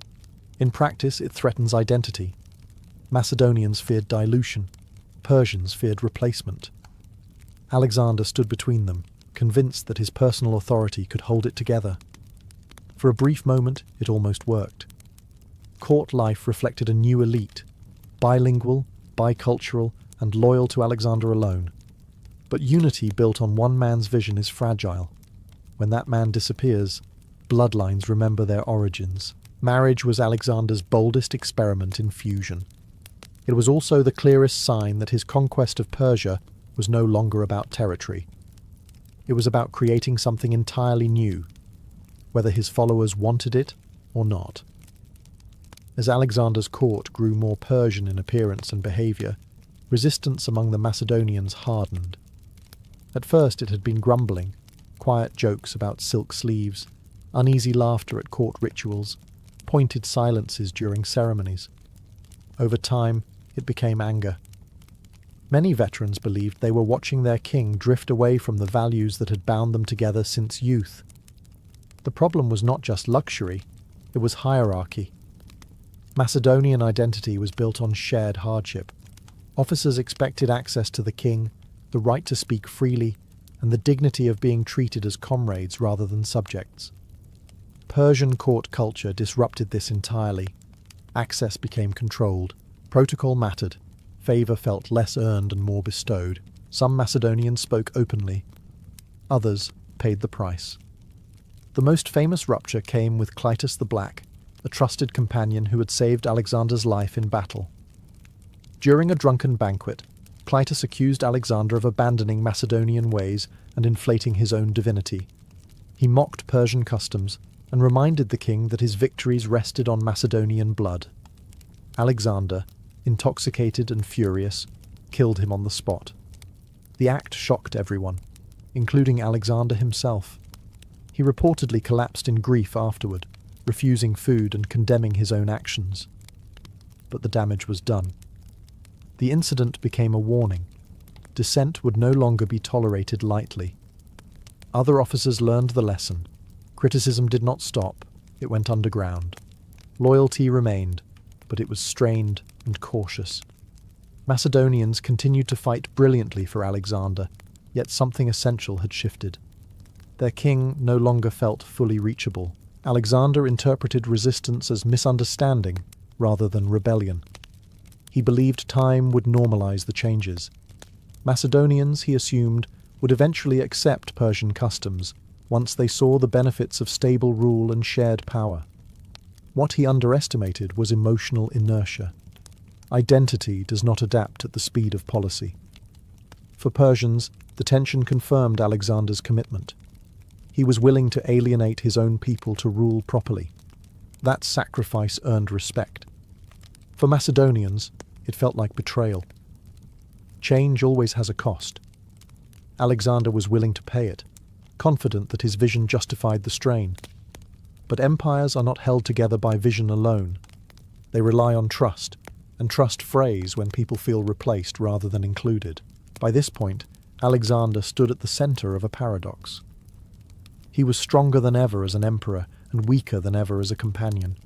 In practice, it threatens identity. Macedonians feared dilution. Persians feared replacement. Alexander stood between them, convinced that his personal authority could hold it together. For a brief moment, it almost worked. Court life reflected a new elite, bilingual, bicultural, and loyal to Alexander alone. But unity built on one man's vision is fragile. When that man disappears, bloodlines remember their origins. Marriage was Alexander's boldest experiment in fusion. It was also the clearest sign that his conquest of Persia was no longer about territory. It was about creating something entirely new, whether his followers wanted it or not. As Alexander's court grew more Persian in appearance and behaviour, resistance among the Macedonians hardened. At first it had been grumbling, quiet jokes about silk sleeves, uneasy laughter at court rituals, pointed silences during ceremonies. Over time, it became anger. Many veterans believed they were watching their king drift away from the values that had bound them together since youth. The problem was not just luxury, it was hierarchy. Macedonian identity was built on shared hardship. Officers expected access to the king, the right to speak freely, and the dignity of being treated as comrades rather than subjects. Persian court culture disrupted this entirely. Access became controlled. Protocol mattered. Favour felt less earned and more bestowed. Some Macedonians spoke openly. Others paid the price. The most famous rupture came with Clytus the Black, a trusted companion who had saved Alexander's life in battle. During a drunken banquet, Clytus accused Alexander of abandoning Macedonian ways and inflating his own divinity. He mocked Persian customs and reminded the king that his victories rested on Macedonian blood. Alexander, intoxicated and furious, killed him on the spot. The act shocked everyone, including Alexander himself. He reportedly collapsed in grief afterward, refusing food and condemning his own actions. But the damage was done. The incident became a warning. Dissent would no longer be tolerated lightly. Other officers learned the lesson. Criticism did not stop, it went underground. Loyalty remained, but it was strained and cautious. Macedonians continued to fight brilliantly for Alexander, yet something essential had shifted. Their king no longer felt fully reachable. Alexander interpreted resistance as misunderstanding rather than rebellion. He believed time would normalize the changes. Macedonians, he assumed, would eventually accept Persian customs once they saw the benefits of stable rule and shared power. What he underestimated was emotional inertia. Identity does not adapt at the speed of policy. For Persians, the tension confirmed Alexander's commitment. He was willing to alienate his own people to rule properly. That sacrifice earned respect. For Macedonians, it felt like betrayal. Change always has a cost. Alexander was willing to pay it, confident that his vision justified the strain. But empires are not held together by vision alone. They rely on trust, and trust frays when people feel replaced rather than included. By this point, Alexander stood at the center of a paradox. He was stronger than ever as an emperor and weaker than ever as a companion.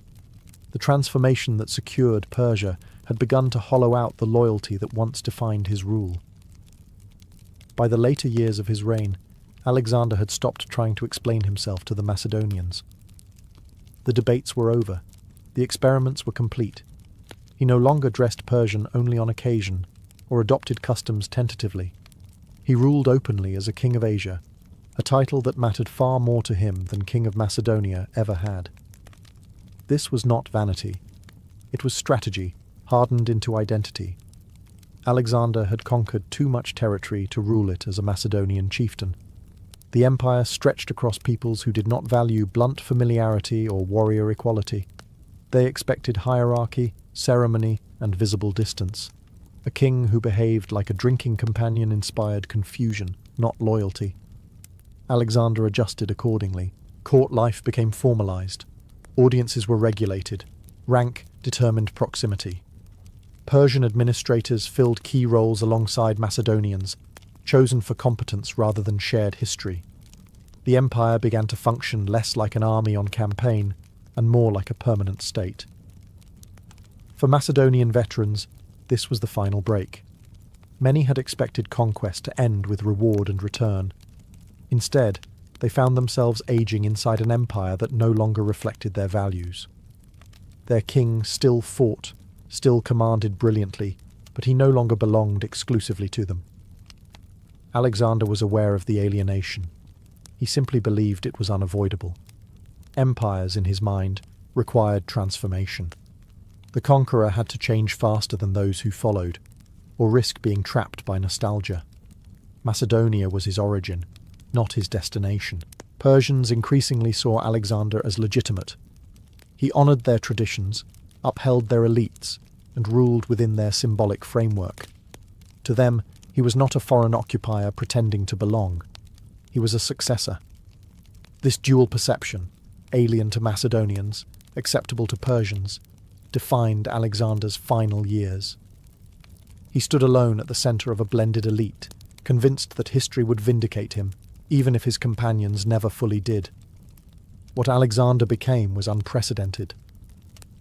The transformation that secured Persia had begun to hollow out the loyalty that once defined his rule. By the later years of his reign, Alexander had stopped trying to explain himself to the Macedonians. The debates were over. The experiments were complete. He no longer dressed Persian only on occasion, or adopted customs tentatively. He ruled openly as a king of Asia, a title that mattered far more to him than King of Macedonia ever had. This was not vanity. It was strategy, hardened into identity. Alexander had conquered too much territory to rule it as a Macedonian chieftain. The empire stretched across peoples who did not value blunt familiarity or warrior equality. They expected hierarchy, ceremony, and visible distance. A king who behaved like a drinking companion inspired confusion, not loyalty. Alexander adjusted accordingly. Court life became formalized. Audiences were regulated. Rank determined proximity. Persian administrators filled key roles alongside Macedonians, chosen for competence rather than shared history. The empire began to function less like an army on campaign and more like a permanent state. For Macedonian veterans, this was the final break. Many had expected conquest to end with reward and return. Instead, they found themselves aging inside an empire that no longer reflected their values. Their king still fought, still commanded brilliantly, but he no longer belonged exclusively to them. Alexander was aware of the alienation. He simply believed it was unavoidable. Empires, in his mind, required transformation. The conqueror had to change faster than those who followed, or risk being trapped by nostalgia. Macedonia was his origin, not his destination. Persians increasingly saw Alexander as legitimate. He honoured their traditions, upheld their elites, and ruled within their symbolic framework. To them, he was not a foreign occupier pretending to belong. He was a successor. This dual perception, alien to Macedonians, acceptable to Persians, defined Alexander's final years. He stood alone at the centre of a blended elite, convinced that history would vindicate him, even if his companions never fully did. What Alexander became was unprecedented.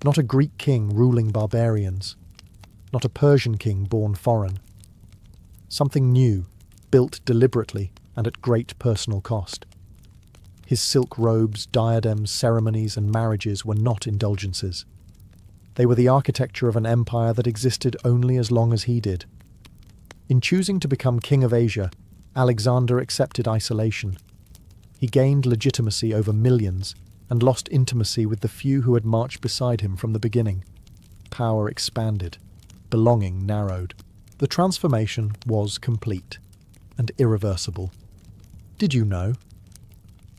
Not a Greek king ruling barbarians, not a Persian king born foreign. Something new, built deliberately and at great personal cost. His silk robes, diadems, ceremonies, and marriages were not indulgences. They were the architecture of an empire that existed only as long as he did. In choosing to become king of Asia, Alexander accepted isolation. He gained legitimacy over millions and lost intimacy with the few who had marched beside him from the beginning. Power expanded. Belonging narrowed. The transformation was complete and irreversible. Did you know?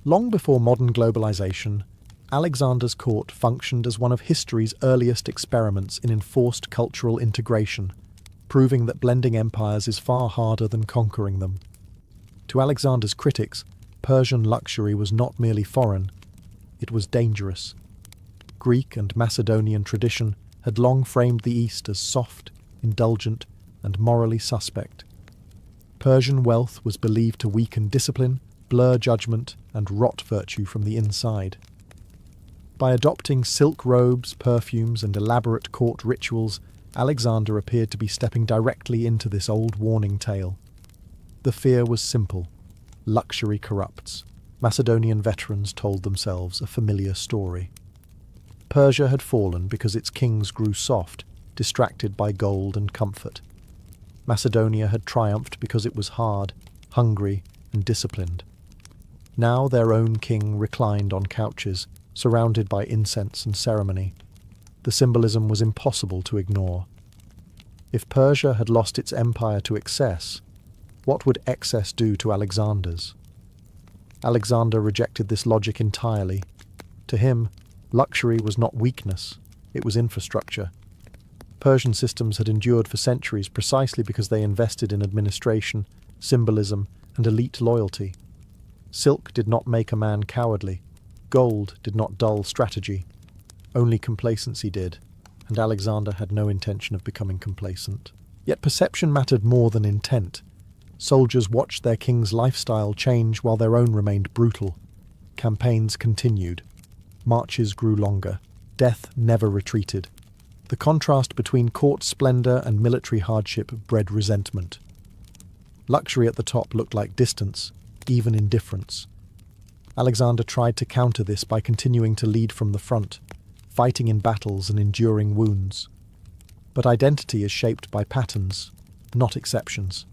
Long before modern globalization, Alexander's court functioned as one of history's earliest experiments in enforced cultural integration, proving that blending empires is far harder than conquering them. To Alexander's critics, Persian luxury was not merely foreign, it was dangerous. Greek and Macedonian tradition had long framed the East as soft, indulgent, and morally suspect. Persian wealth was believed to weaken discipline, blur judgment, and rot virtue from the inside. By adopting silk robes, perfumes, and elaborate court rituals, Alexander appeared to be stepping directly into this old warning tale. The fear was simple. Luxury corrupts. Macedonian veterans told themselves a familiar story. Persia had fallen because its kings grew soft, distracted by gold and comfort. Macedonia had triumphed because it was hard, hungry, and disciplined. Now their own king reclined on couches, surrounded by incense and ceremony. The symbolism was impossible to ignore. If Persia had lost its empire to excess, what would excess do to Alexander's? Alexander rejected this logic entirely. To him, luxury was not weakness, it was infrastructure. Persian systems had endured for centuries precisely because they invested in administration, symbolism, and elite loyalty. Silk did not make a man cowardly. Gold did not dull strategy. Only complacency did, and Alexander had no intention of becoming complacent. Yet perception mattered more than intent. Soldiers watched their king's lifestyle change while their own remained brutal. Campaigns continued. Marches grew longer. Death never retreated. The contrast between court splendor and military hardship bred resentment. Luxury at the top looked like distance, even indifference. Alexander tried to counter this by continuing to lead from the front, fighting in battles and enduring wounds. But identity is shaped by patterns. not exceptions.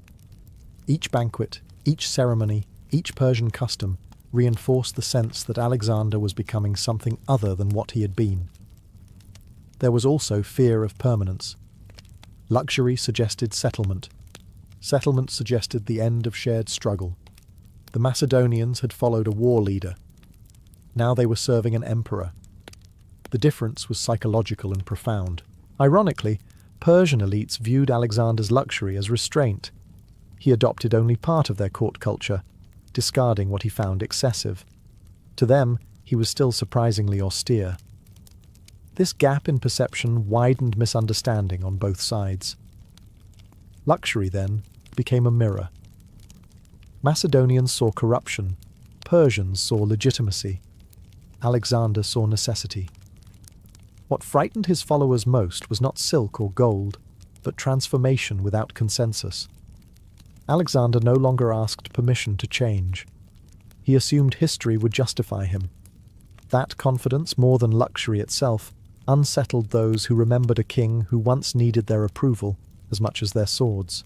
Each banquet, each ceremony, each Persian custom reinforced the sense that Alexander was becoming something other than what he had been. There was also fear of permanence. Luxury suggested settlement. Settlement suggested the end of shared struggle. The Macedonians had followed a war leader. Now they were serving an emperor. The difference was psychological and profound. Ironically, Persian elites viewed Alexander's luxury as restraint. He adopted only part of their court culture, discarding what he found excessive. To them, he was still surprisingly austere. This gap in perception widened misunderstanding on both sides. Luxury, then, became a mirror. Macedonians saw corruption, Persians saw legitimacy, Alexander saw necessity. What frightened his followers most was not silk or gold, but transformation without consensus. Alexander no longer asked permission to change. He assumed history would justify him. That confidence, more than luxury itself, unsettled those who remembered a king who once needed their approval as much as their swords.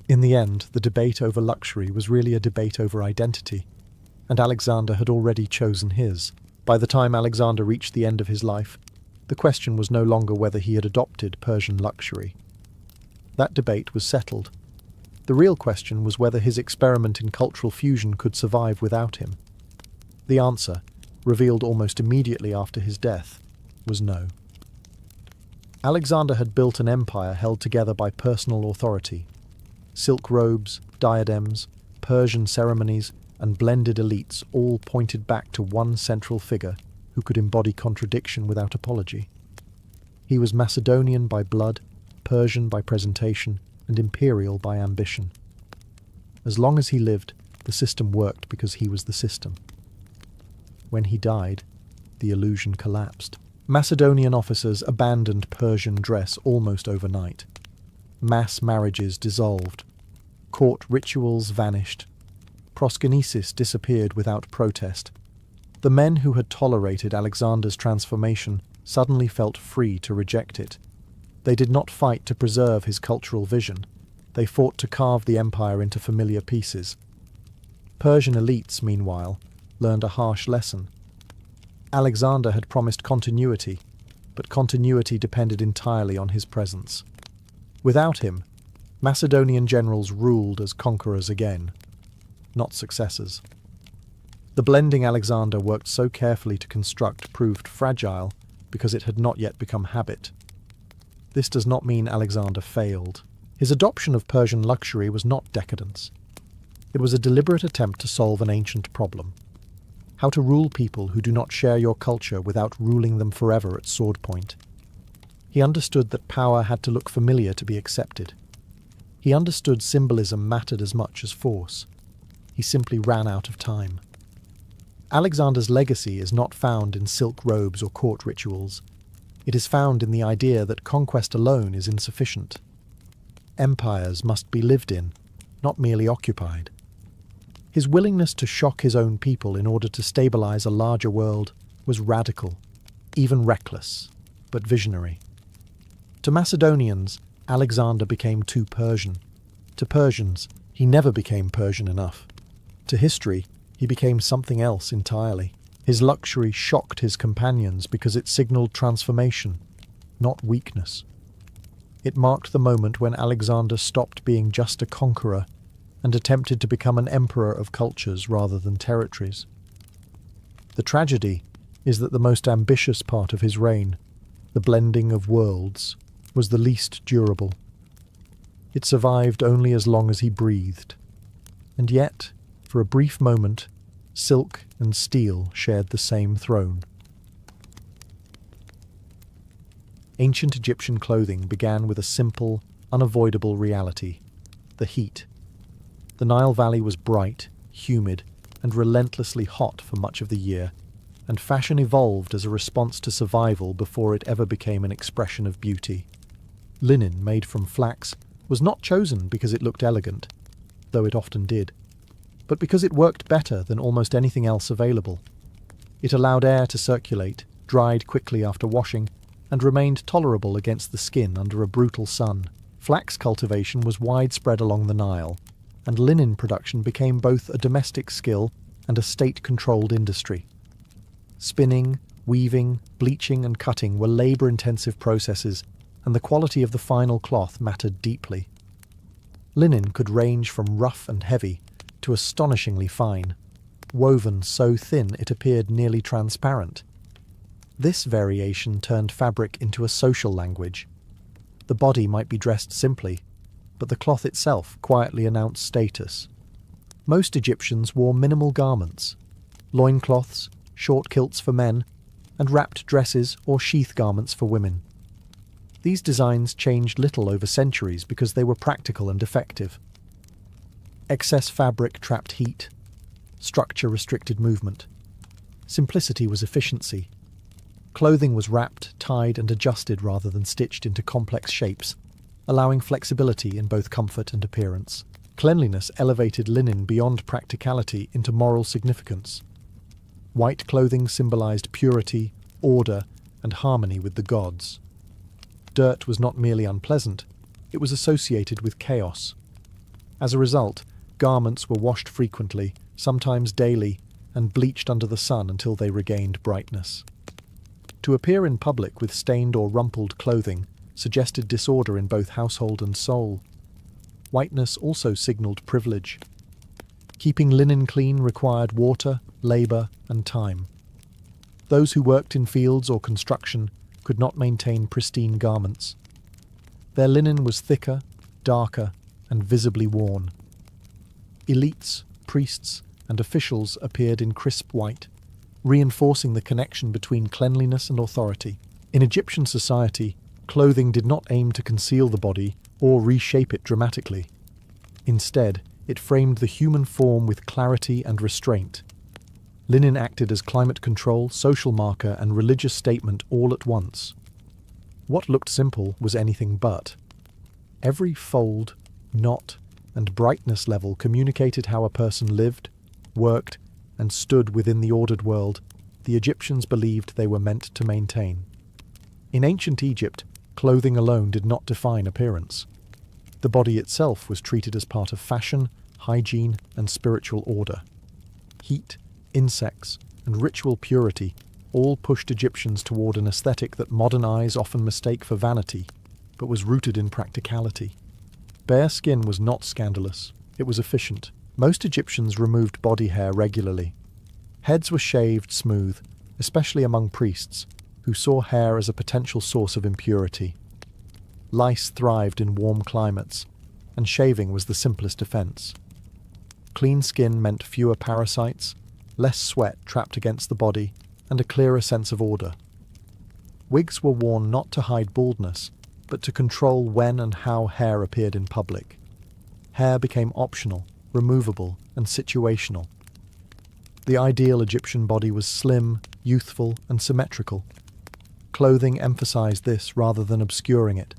In the end, the debate over luxury was really a debate over identity, and Alexander had already chosen his. By the time Alexander reached the end of his life, the question was no longer whether he had adopted Persian luxury. That debate was settled. The real question was whether his experiment in cultural fusion could survive without him. The answer, revealed almost immediately after his death, was no. Alexander had built an empire held together by personal authority. Silk robes, diadems, Persian ceremonies, and blended elites all pointed back to one central figure who could embody contradiction without apology. He was Macedonian by blood, Persian by presentation, and imperial by ambition. As long as he lived, the system worked because he was the system. When he died, the illusion collapsed. Macedonian officers abandoned Persian dress almost overnight. Mass marriages dissolved. Court rituals vanished. Proskynesis disappeared without protest. The men who had tolerated Alexander's transformation suddenly felt free to reject it. They did not fight to preserve his cultural vision. They fought to carve the empire into familiar pieces. Persian elites, meanwhile, learned a harsh lesson. Alexander had promised continuity, but continuity depended entirely on his presence. Without him, Macedonian generals ruled as conquerors again, not successors. The blending Alexander worked so carefully to construct proved fragile because it had not yet become habit. This does not mean Alexander failed. His adoption of Persian luxury was not decadence. It was a deliberate attempt to solve an ancient problem: how to rule people who do not share your culture without ruling them forever at sword point. He understood that power had to look familiar to be accepted. He understood symbolism mattered as much as force. He simply ran out of time. Alexander's legacy is not found in silk robes or court rituals. It is found in the idea that conquest alone is insufficient. Empires must be lived in, not merely occupied. His willingness to shock his own people in order to stabilize a larger world was radical, even reckless, but visionary. To Macedonians, Alexander became too Persian. To Persians, he never became Persian enough. To history, he became something else entirely. His luxury shocked his companions because it signaled transformation, not weakness. It marked the moment when Alexander stopped being just a conqueror and attempted to become an emperor of cultures rather than territories. The tragedy is that the most ambitious part of his reign, the blending of worlds, was the least durable. It survived only as long as he breathed. And yet, for a brief moment, silk and steel shared the same throne. Ancient Egyptian clothing began with a simple, unavoidable reality: the heat. The Nile Valley was bright, humid, and relentlessly hot for much of the year, and fashion evolved as a response to survival before it ever became an expression of beauty. Linen made from flax was not chosen because it looked elegant, though it often did, but because it worked better than almost anything else available. It allowed air to circulate, dried quickly after washing, and remained tolerable against the skin under a brutal sun. Flax cultivation was widespread along the Nile, and linen production became both a domestic skill and a state-controlled industry. Spinning, weaving, bleaching and cutting were labour-intensive processes, and the quality of the final cloth mattered deeply. Linen could range from rough and heavy to astonishingly fine, woven so thin it appeared nearly transparent. This variation turned fabric into a social language. The body might be dressed simply, but the cloth itself quietly announced status. Most Egyptians wore minimal garments: loincloths, short kilts for men, and wrapped dresses or sheath garments for women. These designs changed little over centuries because they were practical and effective. Excess fabric trapped heat. Structure restricted movement. Simplicity was efficiency. Clothing was wrapped, tied, and adjusted rather than stitched into complex shapes, allowing flexibility in both comfort and appearance. Cleanliness elevated linen beyond practicality into moral significance. White clothing symbolized purity, order, and harmony with the gods. Dirt was not merely unpleasant, it was associated with chaos. As a result, garments were washed frequently, sometimes daily, and bleached under the sun until they regained brightness. To appear in public with stained or rumpled clothing suggested disorder in both household and soul. Whiteness also signalled privilege. Keeping linen clean required water, labour, and time. Those who worked in fields or construction could not maintain pristine garments. Their linen was thicker, darker, and visibly worn. Elites, priests, and officials appeared in crisp white, reinforcing the connection between cleanliness and authority. In Egyptian society, clothing did not aim to conceal the body or reshape it dramatically. Instead, it framed the human form with clarity and restraint. Linen acted as climate control, social marker, and religious statement all at once. What looked simple was anything but. Every fold, knot, and brightness level communicated how a person lived, worked, and stood within the ordered world the Egyptians believed they were meant to maintain. In ancient Egypt, clothing alone did not define appearance. The body itself was treated as part of fashion, hygiene, and spiritual order. Heat, insects, and ritual purity all pushed Egyptians toward an aesthetic that modern eyes often mistake for vanity, but was rooted in practicality. Bare skin was not scandalous, it was efficient. Most Egyptians removed body hair regularly. Heads were shaved smooth, especially among priests, who saw hair as a potential source of impurity. Lice thrived in warm climates, and shaving was the simplest defense. Clean skin meant fewer parasites, less sweat trapped against the body, and a clearer sense of order. Wigs were worn not to hide baldness, but to control when and how hair appeared in public. Hair became optional, removable, and situational. The ideal Egyptian body was slim, youthful, and symmetrical. Clothing emphasized this rather than obscuring it.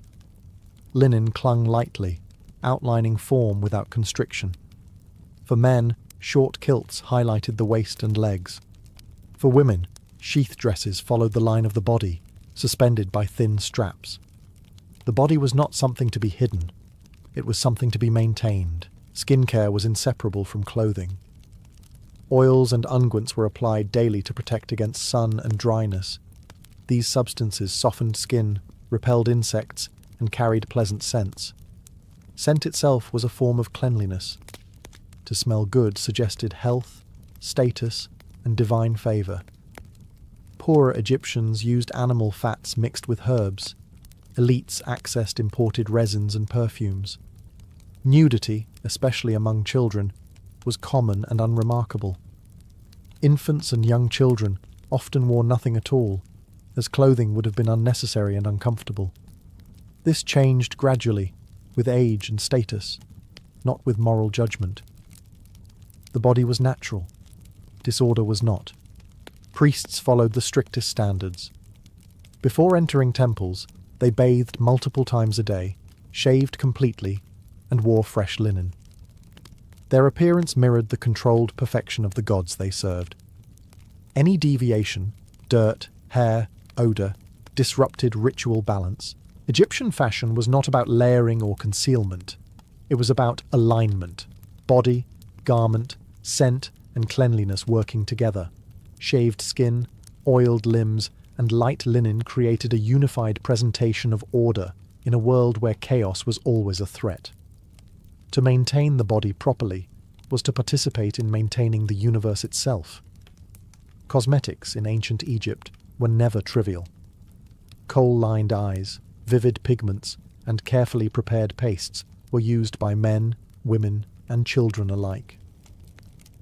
Linen clung lightly, outlining form without constriction. For men, short kilts highlighted the waist and legs. For women, sheath dresses followed the line of the body, suspended by thin straps. The body was not something to be hidden. It was something to be maintained. Skincare was inseparable from clothing. Oils and unguents were applied daily to protect against sun and dryness. These substances softened skin, repelled insects, and carried pleasant scents. Scent itself was a form of cleanliness. To smell good suggested health, status, and divine favour. Poorer Egyptians used animal fats mixed with herbs. Elites accessed imported resins and perfumes. Nudity, especially among children, was common and unremarkable. Infants and young children often wore nothing at all, as clothing would have been unnecessary and uncomfortable. This changed gradually, with age and status, not with moral judgment. The body was natural. Disorder was not. Priests followed the strictest standards. Before entering temples, they bathed multiple times a day, shaved completely, and wore fresh linen. Their appearance mirrored the controlled perfection of the gods they served. Any deviation, dirt, hair, odour, disrupted ritual balance, Egyptian fashion was not about layering or concealment. It was about alignment. Body, garment, scent, and cleanliness working together. Shaved skin, oiled limbs, and light linen created a unified presentation of order in a world where chaos was always a threat. To maintain the body properly was to participate in maintaining the universe itself. Cosmetics in ancient Egypt were never trivial. Kohl-lined eyes, vivid pigments, and carefully prepared pastes were used by men, women, and children alike.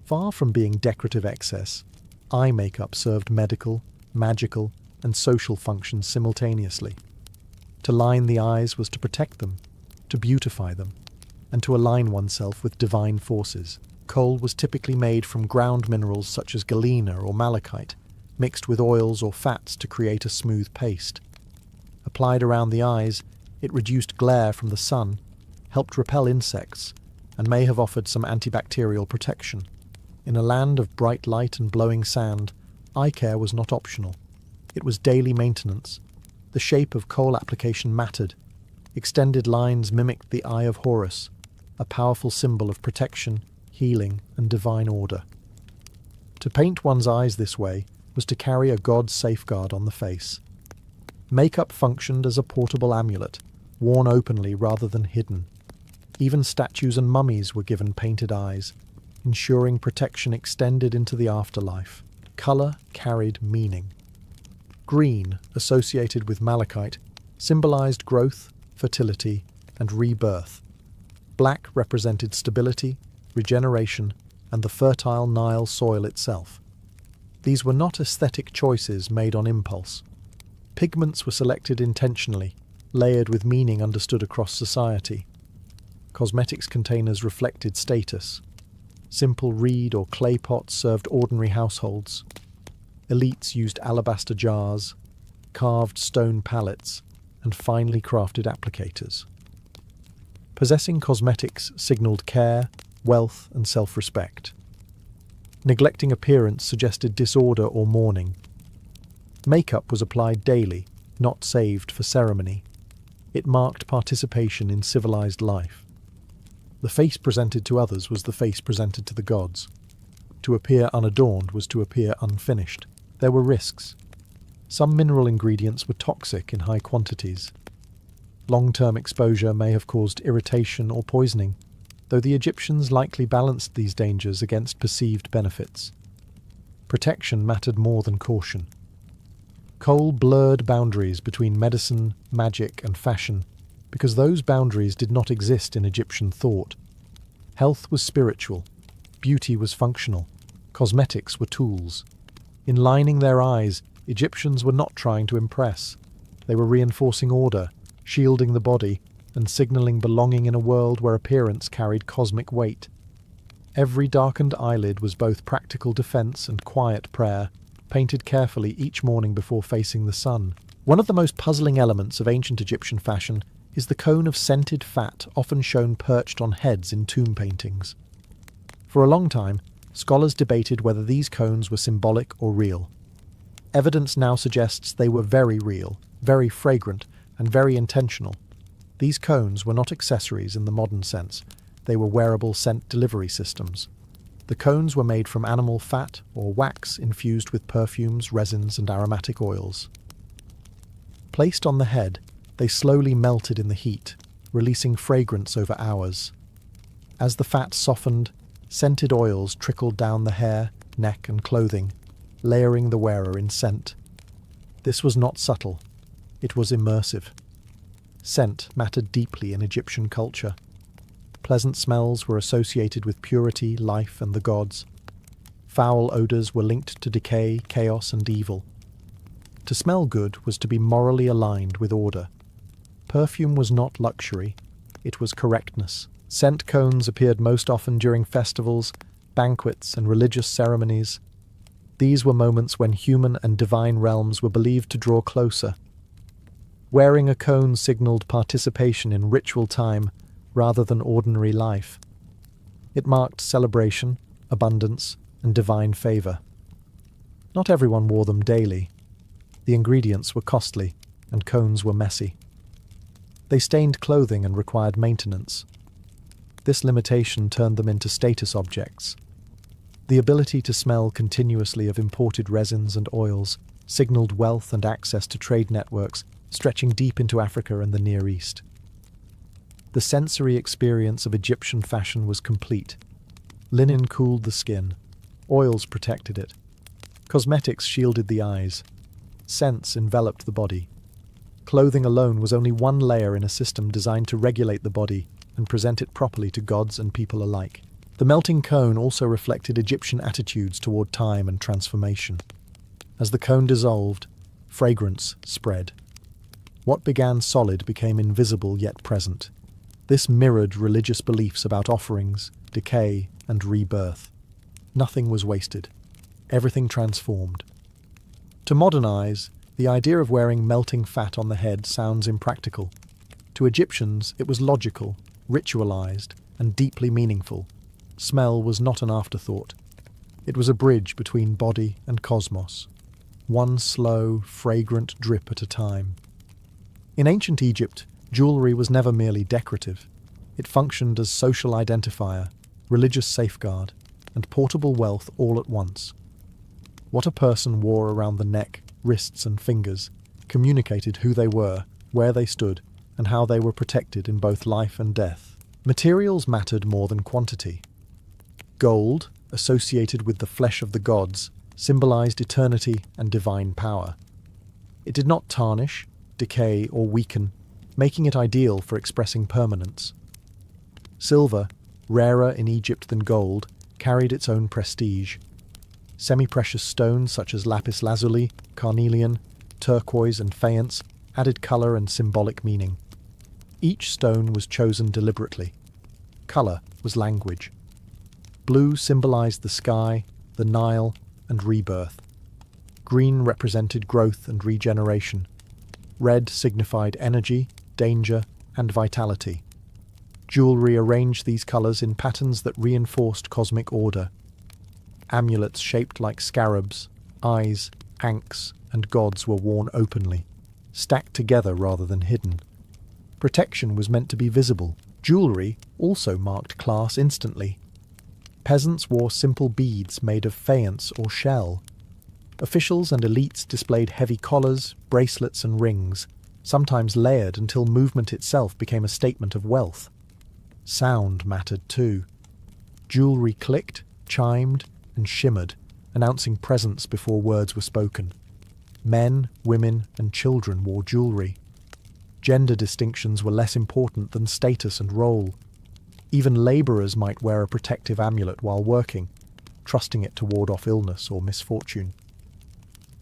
Far from being decorative excess, eye makeup served medical, magical, and social functions simultaneously. To line the eyes was to protect them, to beautify them, and to align oneself with divine forces. Kohl was typically made from ground minerals such as galena or malachite, mixed with oils or fats to create a smooth paste. Applied around the eyes, it reduced glare from the sun, helped repel insects, and may have offered some antibacterial protection. In a land of bright light and blowing sand, eye care was not optional. It was daily maintenance. The shape of Kohl application mattered. Extended lines mimicked the Eye of Horus, a powerful symbol of protection, healing, and divine order. To paint one's eyes this way was to carry a god's safeguard on the face. Makeup functioned as a portable amulet, worn openly rather than hidden. Even statues and mummies were given painted eyes, ensuring protection extended into the afterlife. Colour carried meaning. Green, associated with malachite, symbolized growth, fertility, and rebirth. Black represented stability, regeneration, and the fertile Nile soil itself. These were not aesthetic choices made on impulse. Pigments were selected intentionally, layered with meaning understood across society. Cosmetics containers reflected status. Simple reed or clay pots served ordinary households. Elites used alabaster jars, carved stone palettes, and finely crafted applicators. Possessing cosmetics signaled care, wealth, and self-respect. Neglecting appearance suggested disorder or mourning. Makeup was applied daily, not saved for ceremony. It marked participation in civilized life. The face presented to others was the face presented to the gods. To appear unadorned was to appear unfinished. There were risks. Some mineral ingredients were toxic in high quantities. Long-term exposure may have caused irritation or poisoning, though the Egyptians likely balanced these dangers against perceived benefits. Protection mattered more than caution. Kohl blurred boundaries between medicine, magic, and fashion, because those boundaries did not exist in Egyptian thought. Health was spiritual, beauty was functional, cosmetics were tools. In lining their eyes, Egyptians were not trying to impress. They were reinforcing order, shielding the body, and signaling belonging in a world where appearance carried cosmic weight. Every darkened eyelid was both practical defense and quiet prayer, painted carefully each morning before facing the sun. One of the most puzzling elements of ancient Egyptian fashion is the cone of scented fat often shown perched on heads in tomb paintings. For a long time, scholars debated whether these cones were symbolic or real. Evidence now suggests they were very real, very fragrant, and very intentional. These cones were not accessories in the modern sense. They were wearable scent delivery systems. The cones were made from animal fat or wax infused with perfumes, resins, and aromatic oils. Placed on the head, they slowly melted in the heat, releasing fragrance over hours. As the fat softened, scented oils trickled down the hair, neck, and clothing, layering the wearer in scent. This was not subtle. It was immersive. Scent mattered deeply in Egyptian culture. Pleasant smells were associated with purity, life, and the gods. Foul odours were linked to decay, chaos, and evil. To smell good was to be morally aligned with order. Perfume was not luxury, it was correctness. Scent cones appeared most often during festivals, banquets, and religious ceremonies. These were moments when human and divine realms were believed to draw closer. Wearing a cone signalled participation in ritual time rather than ordinary life. It marked celebration, abundance, and divine favour. Not everyone wore them daily. The ingredients were costly, and cones were messy. They stained clothing and required maintenance. This limitation turned them into status objects. The ability to smell continuously of imported resins and oils signaled wealth and access to trade networks stretching deep into Africa and the Near East. The sensory experience of Egyptian fashion was complete. Linen cooled the skin. Oils protected it. Cosmetics shielded the eyes. Scents enveloped the body. Clothing alone was only one layer in a system designed to regulate the body and present it properly to gods and people alike. The melting cone also reflected Egyptian attitudes toward time and transformation. As the cone dissolved, fragrance spread. What began solid became invisible yet present. This mirrored religious beliefs about offerings, decay, and rebirth. Nothing was wasted. Everything transformed. To modernize, the idea of wearing melting fat on the head sounds impractical. To Egyptians, it was logical, ritualized, and deeply meaningful. Smell was not an afterthought. It was a bridge between body and cosmos. One slow, fragrant drip at a time. In ancient Egypt, jewelry was never merely decorative. It functioned as social identifier, religious safeguard, and portable wealth all at once. What a person wore around the neck, wrists, and fingers communicated who they were, where they stood, and how they were protected in both life and death. Materials mattered more than quantity. Gold, associated with the flesh of the gods, symbolized eternity and divine power. It did not tarnish, decay, or weaken, making it ideal for expressing permanence. Silver, rarer in Egypt than gold, carried its own prestige. Semi-precious stones such as lapis lazuli, carnelian, turquoise, and faience added color and symbolic meaning. Each stone was chosen deliberately. Color was language. Blue symbolized the sky, the Nile, and rebirth. Green represented growth and regeneration. Red signified energy, danger, and vitality. Jewelry arranged these colors in patterns that reinforced cosmic order. Amulets shaped like scarabs, eyes, ankhs, and gods were worn openly, stacked together rather than hidden. Protection was meant to be visible. Jewelry also marked class instantly. Peasants wore simple beads made of faience or shell. Officials and elites displayed heavy collars, bracelets, and rings, sometimes layered until movement itself became a statement of wealth. Sound mattered too. Jewelry clicked, chimed, and shimmered, announcing presence before words were spoken. Men, women, and children wore jewelry. Gender distinctions were less important than status and role. Even labourers might wear a protective amulet while working, trusting it to ward off illness or misfortune.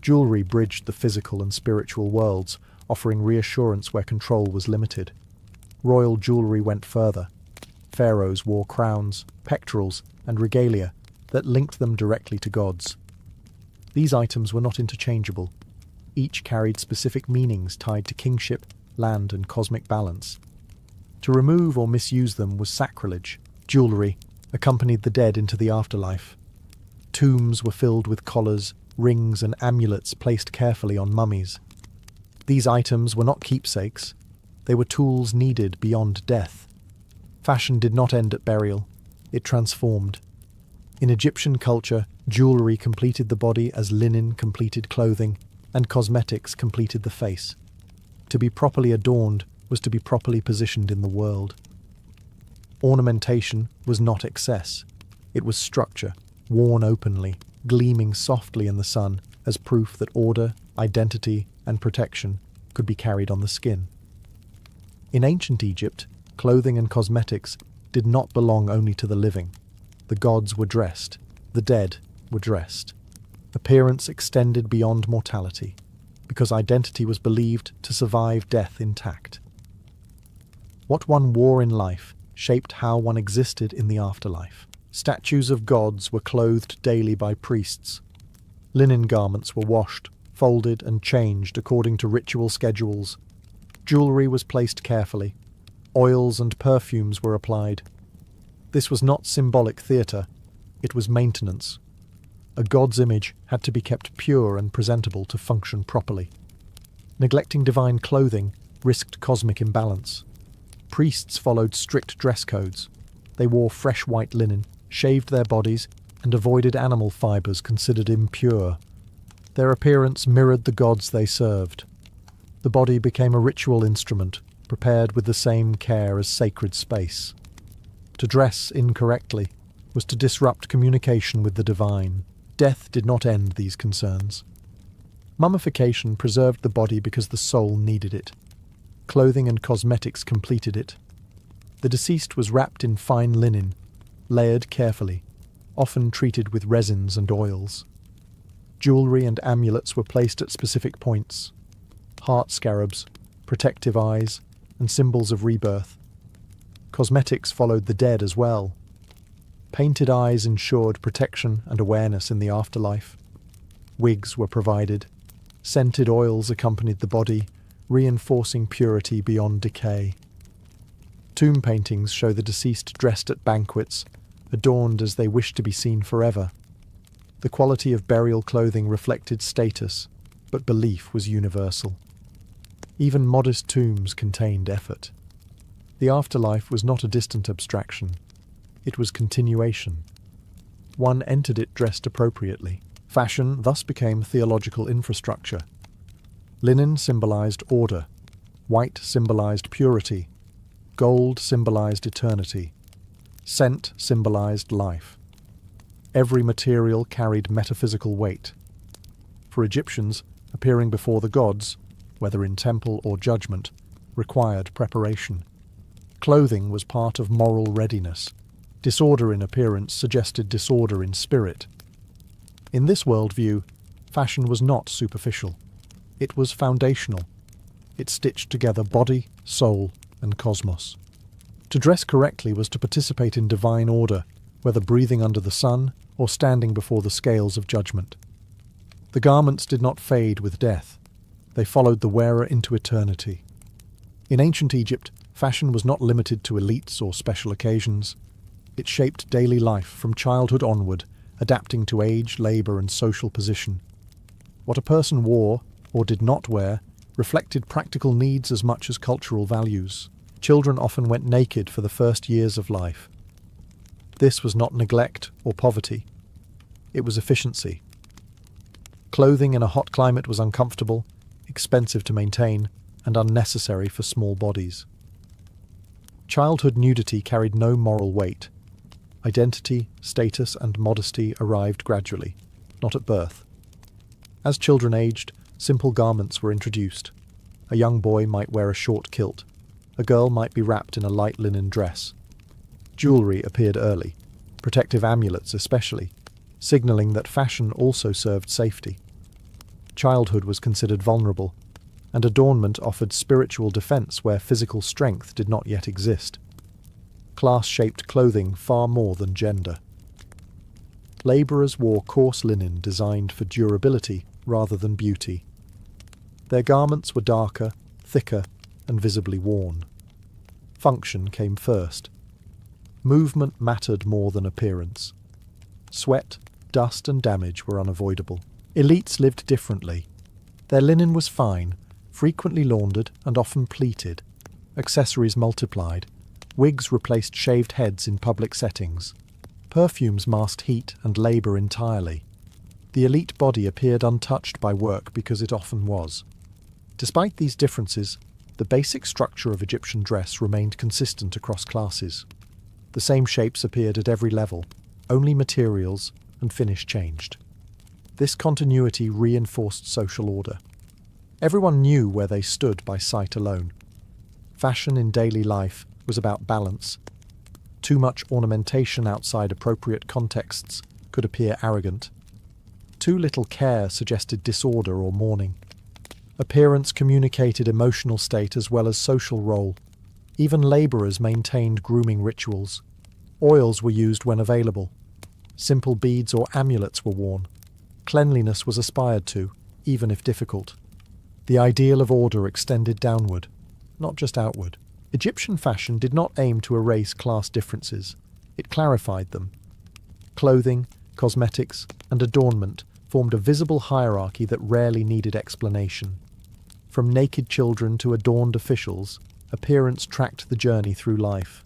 Jewelry bridged the physical and spiritual worlds, offering reassurance where control was limited. Royal jewelry went further. Pharaohs wore crowns, pectorals, and regalia that linked them directly to gods. These items were not interchangeable. Each carried specific meanings tied to kingship, land, and cosmic balance. To remove or misuse them was sacrilege. Jewelry accompanied the dead into the afterlife. Tombs were filled with collars, rings, and amulets placed carefully on mummies. These items were not keepsakes. They were tools needed beyond death. Fashion did not end at burial. It transformed. In Egyptian culture, jewelry completed the body as linen completed clothing, and cosmetics completed the face. To be properly adorned was to be properly positioned in the world. Ornamentation was not excess. It was structure, worn openly, gleaming softly in the sun as proof that order, identity, and protection could be carried on the skin. In ancient Egypt, clothing and cosmetics did not belong only to the living. The gods were dressed. The dead were dressed. Appearance extended beyond mortality, because identity was believed to survive death intact. What one wore in life shaped how one existed in the afterlife. Statues of gods were clothed daily by priests. Linen garments were washed, folded, and changed according to ritual schedules. Jewelry was placed carefully. Oils and perfumes were applied. This was not symbolic theatre, it was maintenance. A god's image had to be kept pure and presentable to function properly. Neglecting divine clothing risked cosmic imbalance. Priests followed strict dress codes. They wore fresh white linen, shaved their bodies, and avoided animal fibres considered impure. Their appearance mirrored the gods they served. The body became a ritual instrument, prepared with the same care as sacred space. To dress incorrectly was to disrupt communication with the divine. Death did not end these concerns. Mummification preserved the body because the soul needed it. Clothing and cosmetics completed it. The deceased was wrapped in fine linen, layered carefully, often treated with resins and oils. Jewellery and amulets were placed at specific points. Heart scarabs, protective eyes, and symbols of rebirth. Cosmetics followed the dead as well. Painted eyes ensured protection and awareness in the afterlife. Wigs were provided. Scented oils accompanied the body, reinforcing purity beyond decay. Tomb paintings show the deceased dressed at banquets, adorned as they wished to be seen forever. The quality of burial clothing reflected status, but belief was universal. Even modest tombs contained effort. The afterlife was not a distant abstraction. It was continuation. One entered it dressed appropriately. Fashion thus became theological infrastructure. Linen symbolized order. White symbolized purity. Gold symbolized eternity. Scent symbolized life. Every material carried metaphysical weight. For Egyptians, appearing before the gods, whether in temple or judgment, required preparation. Clothing was part of moral readiness. Disorder in appearance suggested disorder in spirit. In this worldview, fashion was not superficial. It was foundational. It stitched together body, soul, and cosmos. To dress correctly was to participate in divine order, whether breathing under the sun or standing before the scales of judgment. The garments did not fade with death. They followed the wearer into eternity. In ancient Egypt, fashion was not limited to elites or special occasions. It shaped daily life from childhood onward, adapting to age, labour, and social position. What a person wore, or did not wear, reflected practical needs as much as cultural values. Children often went naked for the first years of life. This was not neglect or poverty. It was efficiency. Clothing in a hot climate was uncomfortable, expensive to maintain, and unnecessary for small bodies. Childhood nudity carried no moral weight. Identity, status, and modesty arrived gradually, not at birth. As children aged, simple garments were introduced. A young boy might wear a short kilt. A girl might be wrapped in a light linen dress. Jewellery appeared early, protective amulets especially, signalling that fashion also served safety. Childhood was considered vulnerable, and adornment offered spiritual defence where physical strength did not yet exist. Class shaped clothing far more than gender. Labourers wore coarse linen designed for durability rather than beauty. Their garments were darker, thicker, and visibly worn. Function came first. Movement mattered more than appearance. Sweat, dust, and damage were unavoidable. Elites lived differently. Their linen was fine, frequently laundered and often pleated. Accessories multiplied. Wigs replaced shaved heads in public settings. Perfumes masked heat and labour entirely. The elite body appeared untouched by work because it often was. Despite these differences, the basic structure of Egyptian dress remained consistent across classes. The same shapes appeared at every level, only materials and finish changed. This continuity reinforced social order. Everyone knew where they stood by sight alone. Fashion in daily life was about balance. Too much ornamentation outside appropriate contexts could appear arrogant. Too little care suggested disorder or mourning. Appearance communicated emotional state as well as social role. Even labourers maintained grooming rituals. Oils were used when available. Simple beads or amulets were worn. Cleanliness was aspired to, even if difficult. The ideal of order extended downward, not just outward. Egyptian fashion did not aim to erase class differences. It clarified them. Clothing, cosmetics, and adornment formed a visible hierarchy that rarely needed explanation. From naked children to adorned officials, appearance tracked the journey through life.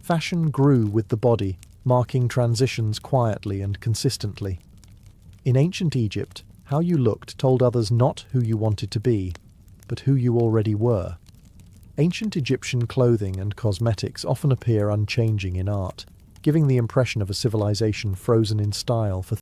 Fashion grew with the body, marking transitions quietly and consistently. In ancient Egypt, how you looked told others not who you wanted to be, but who you already were. Ancient Egyptian clothing and cosmetics often appear unchanging in art, giving the impression of a civilization frozen in style for